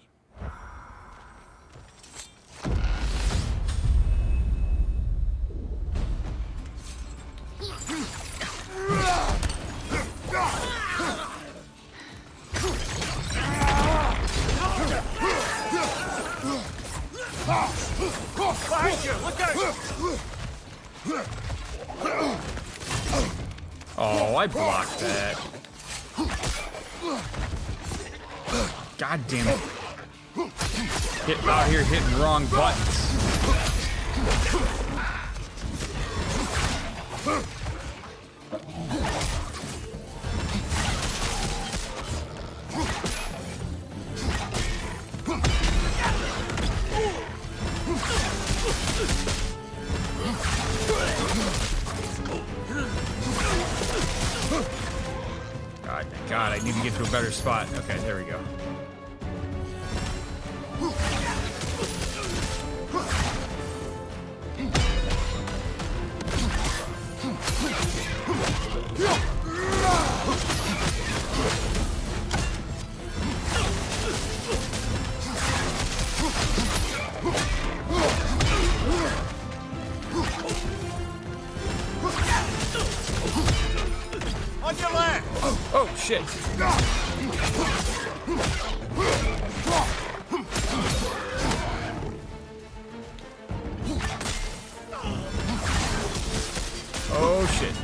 Behind you! Look out! Oh, I blocked that. God damn it. Out here hitting wrong buttons. God, I need to get to a better spot. Okay, there we go. Oh, shit. Oh, shit.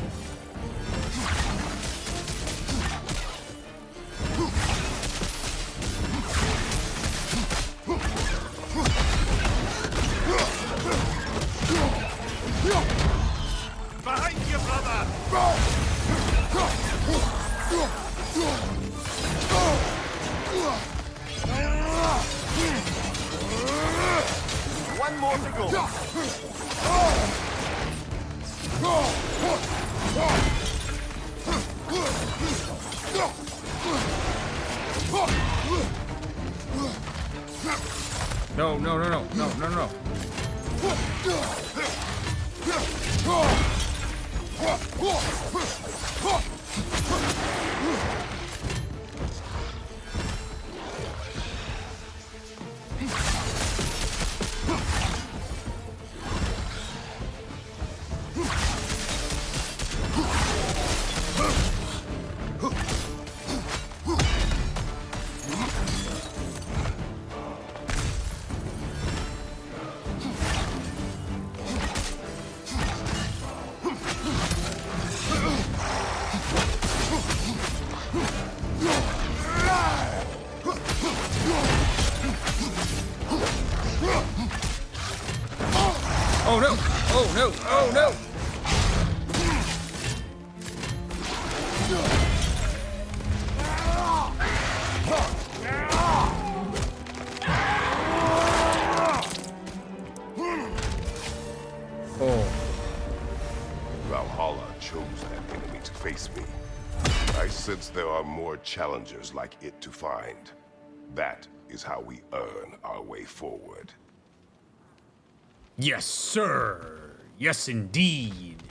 Behind you, brother! One more to go. No, no, no, no, no, no, no. Oh no! Oh no! Oh no! Oh. Valhalla chose that enemy to face me. I sense there are more challengers like it to find. That is how we earn our way forward. Yes, sir. Yes, indeed.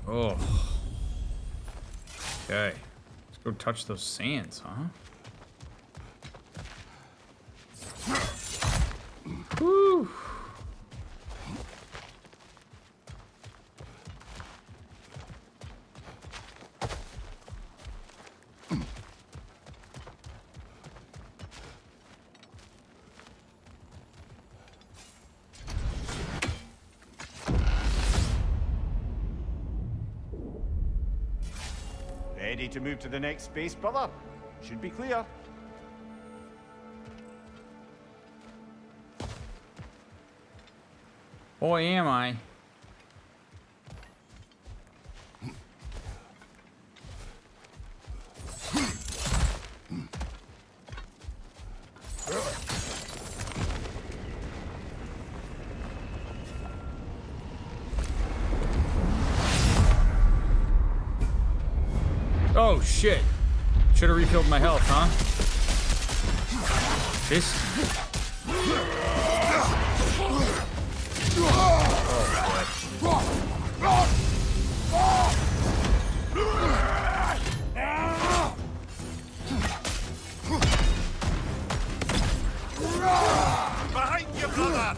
Oh. Okay. Let's go touch those sands, huh? Woo. Ready to move to the next space, brother? Should be clear. Boy, am I. Oh shit. Should have refilled my health, huh? This. Behind you, brother!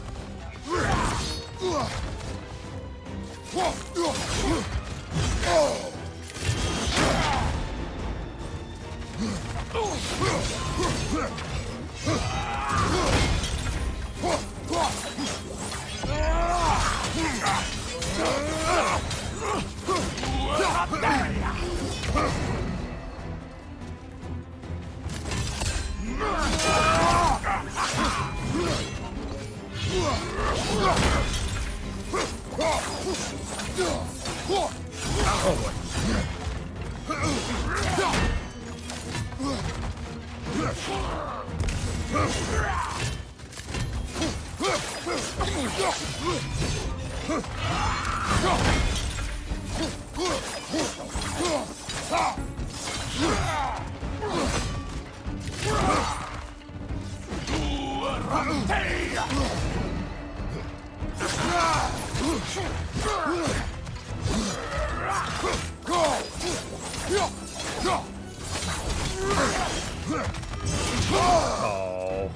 Oh.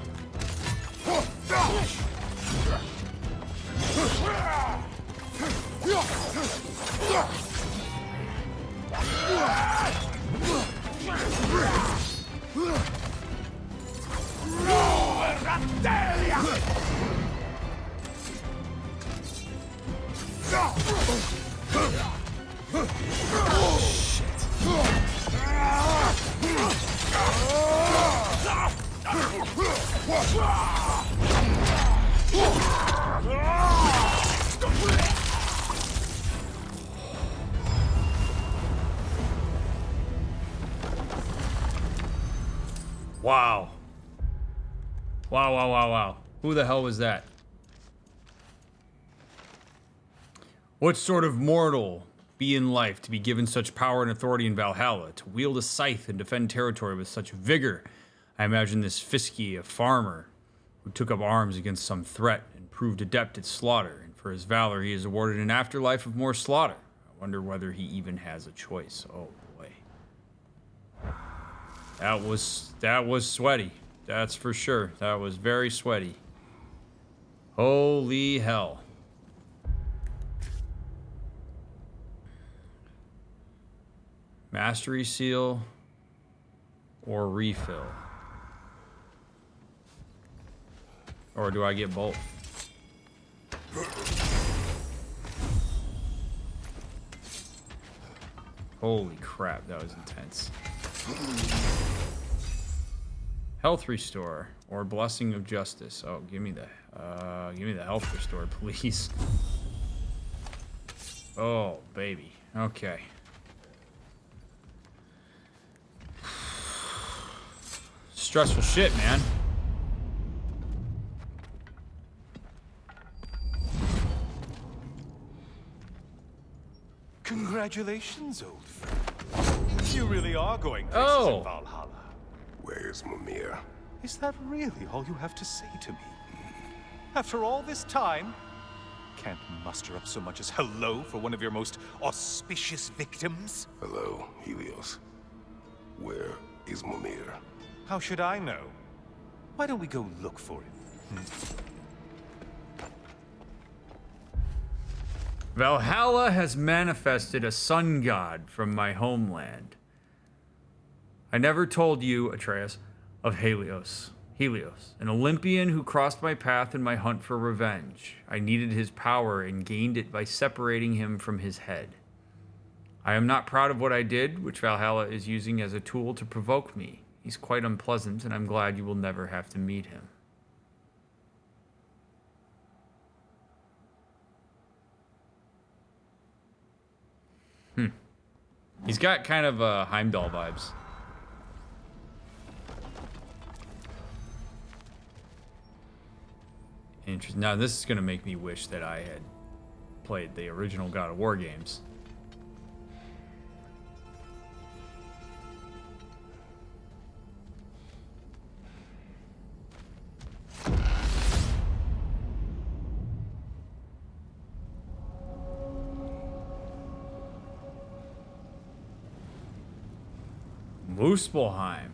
Wow. Wow. Who the hell was that? What sort of mortal be in life to be given such power and authority in Valhalla, to wield a scythe and defend territory with such vigor? I imagine this Fiske, a farmer, who took up arms against some threat and proved adept at slaughter, and for his valor he is awarded an afterlife of more slaughter. I wonder whether he even has a choice. Oh boy. That was sweaty. That's for sure. That was very sweaty. Holy hell. Mastery seal or refill? Or do I get both? Holy crap, that was intense. Health restore or blessing of justice. Oh, give me the health restore, please. Oh, baby. Okay. Stressful shit, man. Congratulations, old friend. You really are going places in Valhalla. Where's Mimir? Is that really all you have to say to me? After all this time, can't muster up so much as hello for one of your most auspicious victims? Hello, Helios. Where is Mimir? How should I know? Why don't we go look for him? Valhalla has manifested a sun god from my homeland. I never told you, Atreus, of Helios. Helios, an Olympian who crossed my path in my hunt for revenge. I needed his power and gained it by separating him from his head. I am not proud of what I did, which Valhalla is using as a tool to provoke me. He's quite unpleasant, and I'm glad you will never have to meet him. He's got kind of Heimdall vibes. Interesting. Now, this is going to make me wish that I had played the original God of War games. Muspelheim.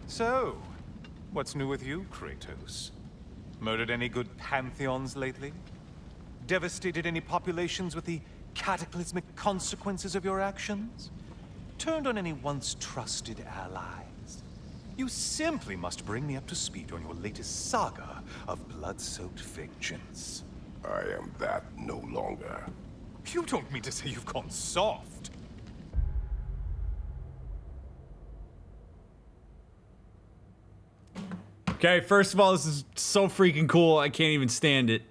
So, what's new with you, Kratos? Murdered any good pantheons lately? Devastated any populations with the cataclysmic consequences of your actions? Turned on any once trusted allies? You simply must bring me up to speed on your latest saga of blood-soaked vengeance. I am that no longer. You don't mean to say you've gone soft? Okay, first of all, this is so freaking cool. I can't even stand it.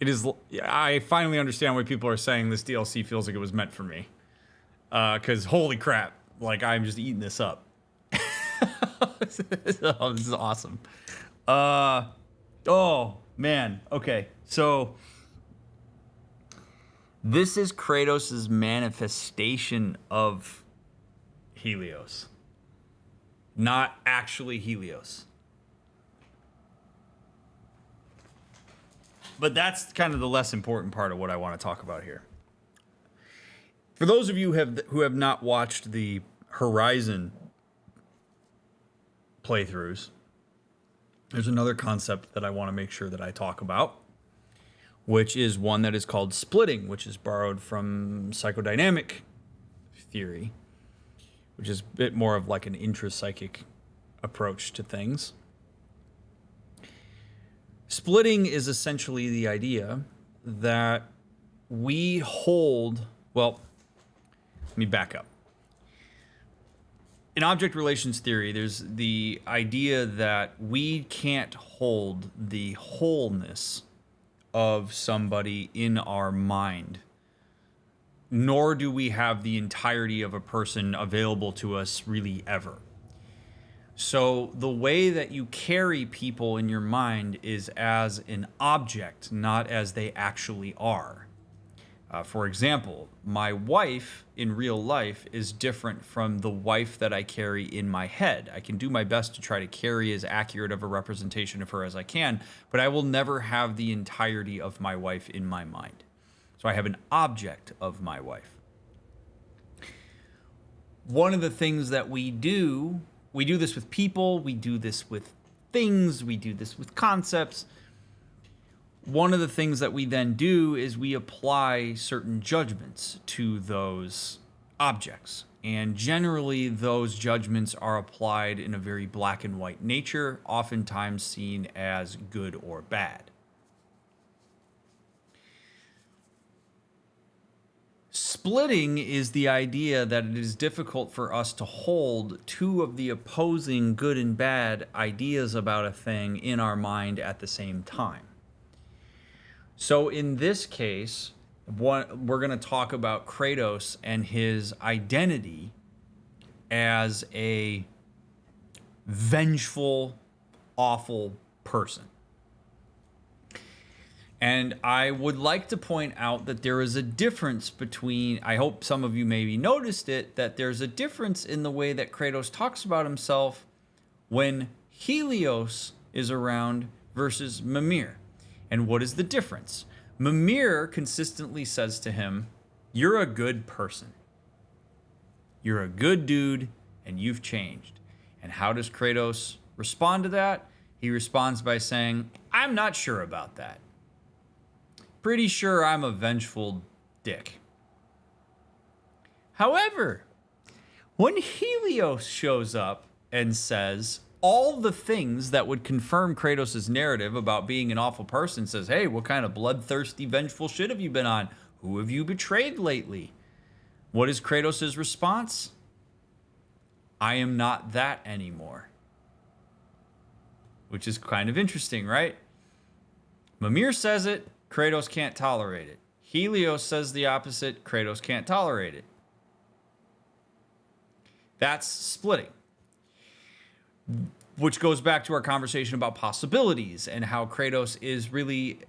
It is. I finally understand why people are saying this DLC feels like it was meant for me. Because holy crap, like I'm just eating this up. Oh, this is awesome. Oh man. Okay, so this is Kratos' manifestation of Helios. not actually Helios. But that's kind of the less important part of what I want to talk about here. For those of you who have not watched the Horizon playthroughs, there's another concept that I want to make sure that I talk about, which is one that is called splitting, which is borrowed from psychodynamic theory, which is a bit more of like an intrapsychic approach to things. Splitting is essentially the idea that we hold, well, let me back up. In object relations theory, there's the idea that we can't hold the wholeness of somebody in our mind, nor do we have the entirety of a person available to us really ever. So the way that you carry people in your mind is as an object, not as they actually are. For example, my wife in real life is different from the wife that I carry in my head. I can do my best to try to carry as accurate of a representation of her as I can, but I will never have the entirety of my wife in my mind. So I have an object of my wife. One of the things that we do this with people, we do this with things, we do this with concepts. One of the things that we then do is we apply certain judgments to those objects. And generally, those judgments are applied in a very black and white nature, oftentimes seen as good or bad. Splitting is the idea that it is difficult for us to hold two of the opposing good and bad ideas about a thing in our mind at the same time. So in this case, we're going to talk about Kratos and his identity as a vengeful, awful person. And I would like to point out that there is a difference between, I hope some of you maybe noticed it, that there's a difference in the way that Kratos talks about himself when Helios is around versus Mimir. And what is the difference? Mimir consistently says to him, "You're a good person. You're a good dude, and you've changed." And how does Kratos respond to that? He responds by saying, "I'm not sure about that. Pretty sure I'm a vengeful dick." However, when Helios shows up and says all the things that would confirm Kratos' narrative about being an awful person, says, "Hey, what kind of bloodthirsty, vengeful shit have you been on? Who have you betrayed lately?" What is Kratos' response? "I am not that anymore." Which is kind of interesting, right? Mimir says it, Kratos can't tolerate it. Helios says the opposite, Kratos can't tolerate it. That's splitting. Which goes back to our conversation about possibilities and how Kratos is really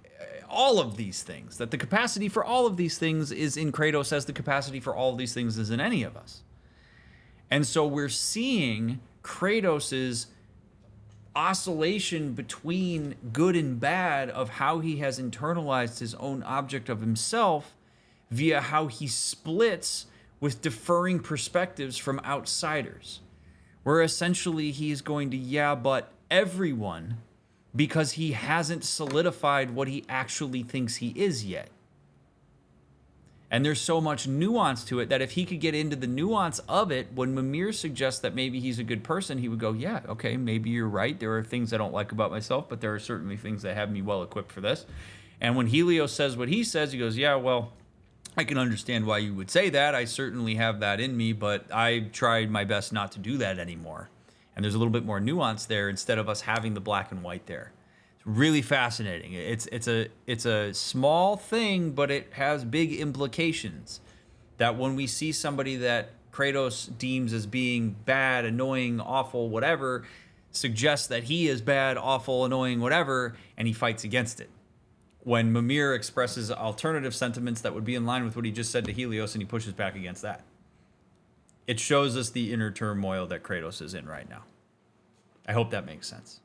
all of these things. That the capacity for all of these things is in Kratos as the capacity for all of these things is in any of us. And so we're seeing Kratos's oscillation between good and bad of how he has internalized his own object of himself via how he splits with differing perspectives from outsiders, where essentially he's going to but everyone, because he hasn't solidified what he actually thinks he is yet. And there's so much nuance to it that if he could get into the nuance of it, when Mimir suggests that maybe he's a good person, he would go, "Yeah, okay, maybe you're right. There are things I don't like about myself, but there are certainly things that have me well equipped for this." And when Helios says what he says, he goes, "Yeah, well, I can understand why you would say that. I certainly have that in me, but I tried my best not to do that anymore." And there's a little bit more nuance there instead of us having the black and white there. Really fascinating. It's a small thing, but it has big implications. That when we see somebody that Kratos deems as being bad, annoying, awful, whatever, suggests that he is bad, awful, annoying, whatever, and he fights against it. When Mimir expresses alternative sentiments that would be in line with what he just said to Helios, and he pushes back against that. It shows us the inner turmoil that Kratos is in right now. I hope that makes sense.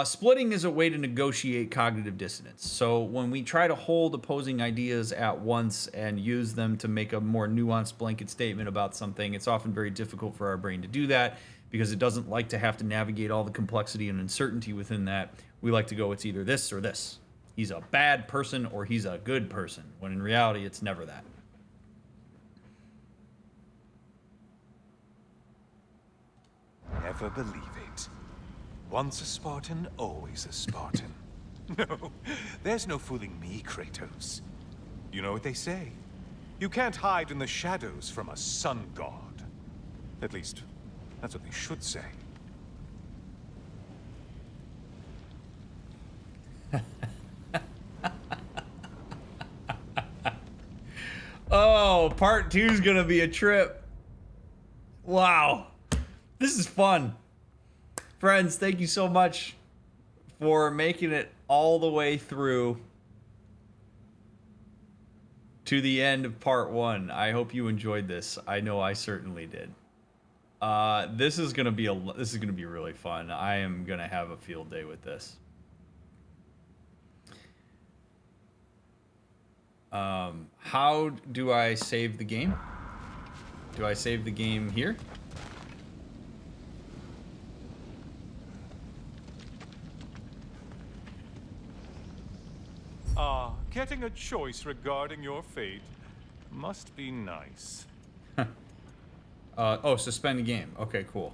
Splitting is a way to negotiate cognitive dissonance. So when we try to hold opposing ideas at once and use them to make a more nuanced blanket statement about something, it's often very difficult for our brain to do that because it doesn't like to have to navigate all the complexity and uncertainty within that. We like to go, it's either this or this. He's a bad person or he's a good person, when in reality, it's never that. Never believe it. Once a Spartan, always a Spartan. No, there's no fooling me, Kratos. You know what they say? You can't hide in the shadows from a sun god. At least, that's what they should say. Oh, part 2 is gonna be a trip. Wow. This is fun. Friends, thank you so much for making it all the way through to the end of part 1. I hope you enjoyed this. I know I certainly did. This is gonna be really fun. I am gonna have a field day with this. How do I save the game? Do I save the game here? Ah, getting a choice regarding your fate must be nice. Oh, suspend the game. Okay, cool.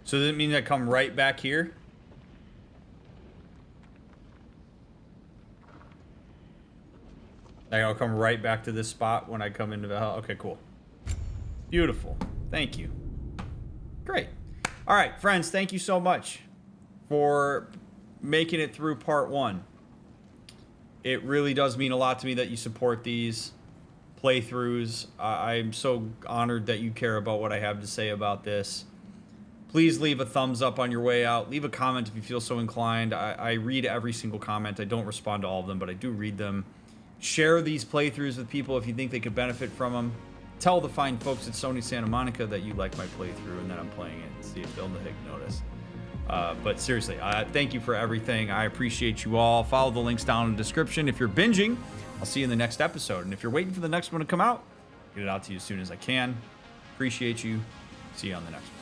So does it mean I come right back here? Like I'll come right back to this spot when I come into Valhalla? Okay, cool. Beautiful. Thank you. Great. All right, friends, thank you so much for making it through part 1. It really does mean a lot to me that you support these playthroughs. I'm so honored that you care about what I have to say about this. Please leave a thumbs up on your way out. Leave a comment if you feel so inclined. I read every single comment. I don't respond to all of them, but I do read them. Share these playthroughs with people if you think they could benefit from them. Tell the fine folks at Sony Santa Monica that you like my playthrough and that I'm playing it. See if they'll take notice. But seriously, thank you for everything. I appreciate you all. Follow the links down in the description. If you're binging, I'll see you in the next episode. And if you're waiting for the next one to come out, get it out to you as soon as I can. Appreciate you. See you on the next one.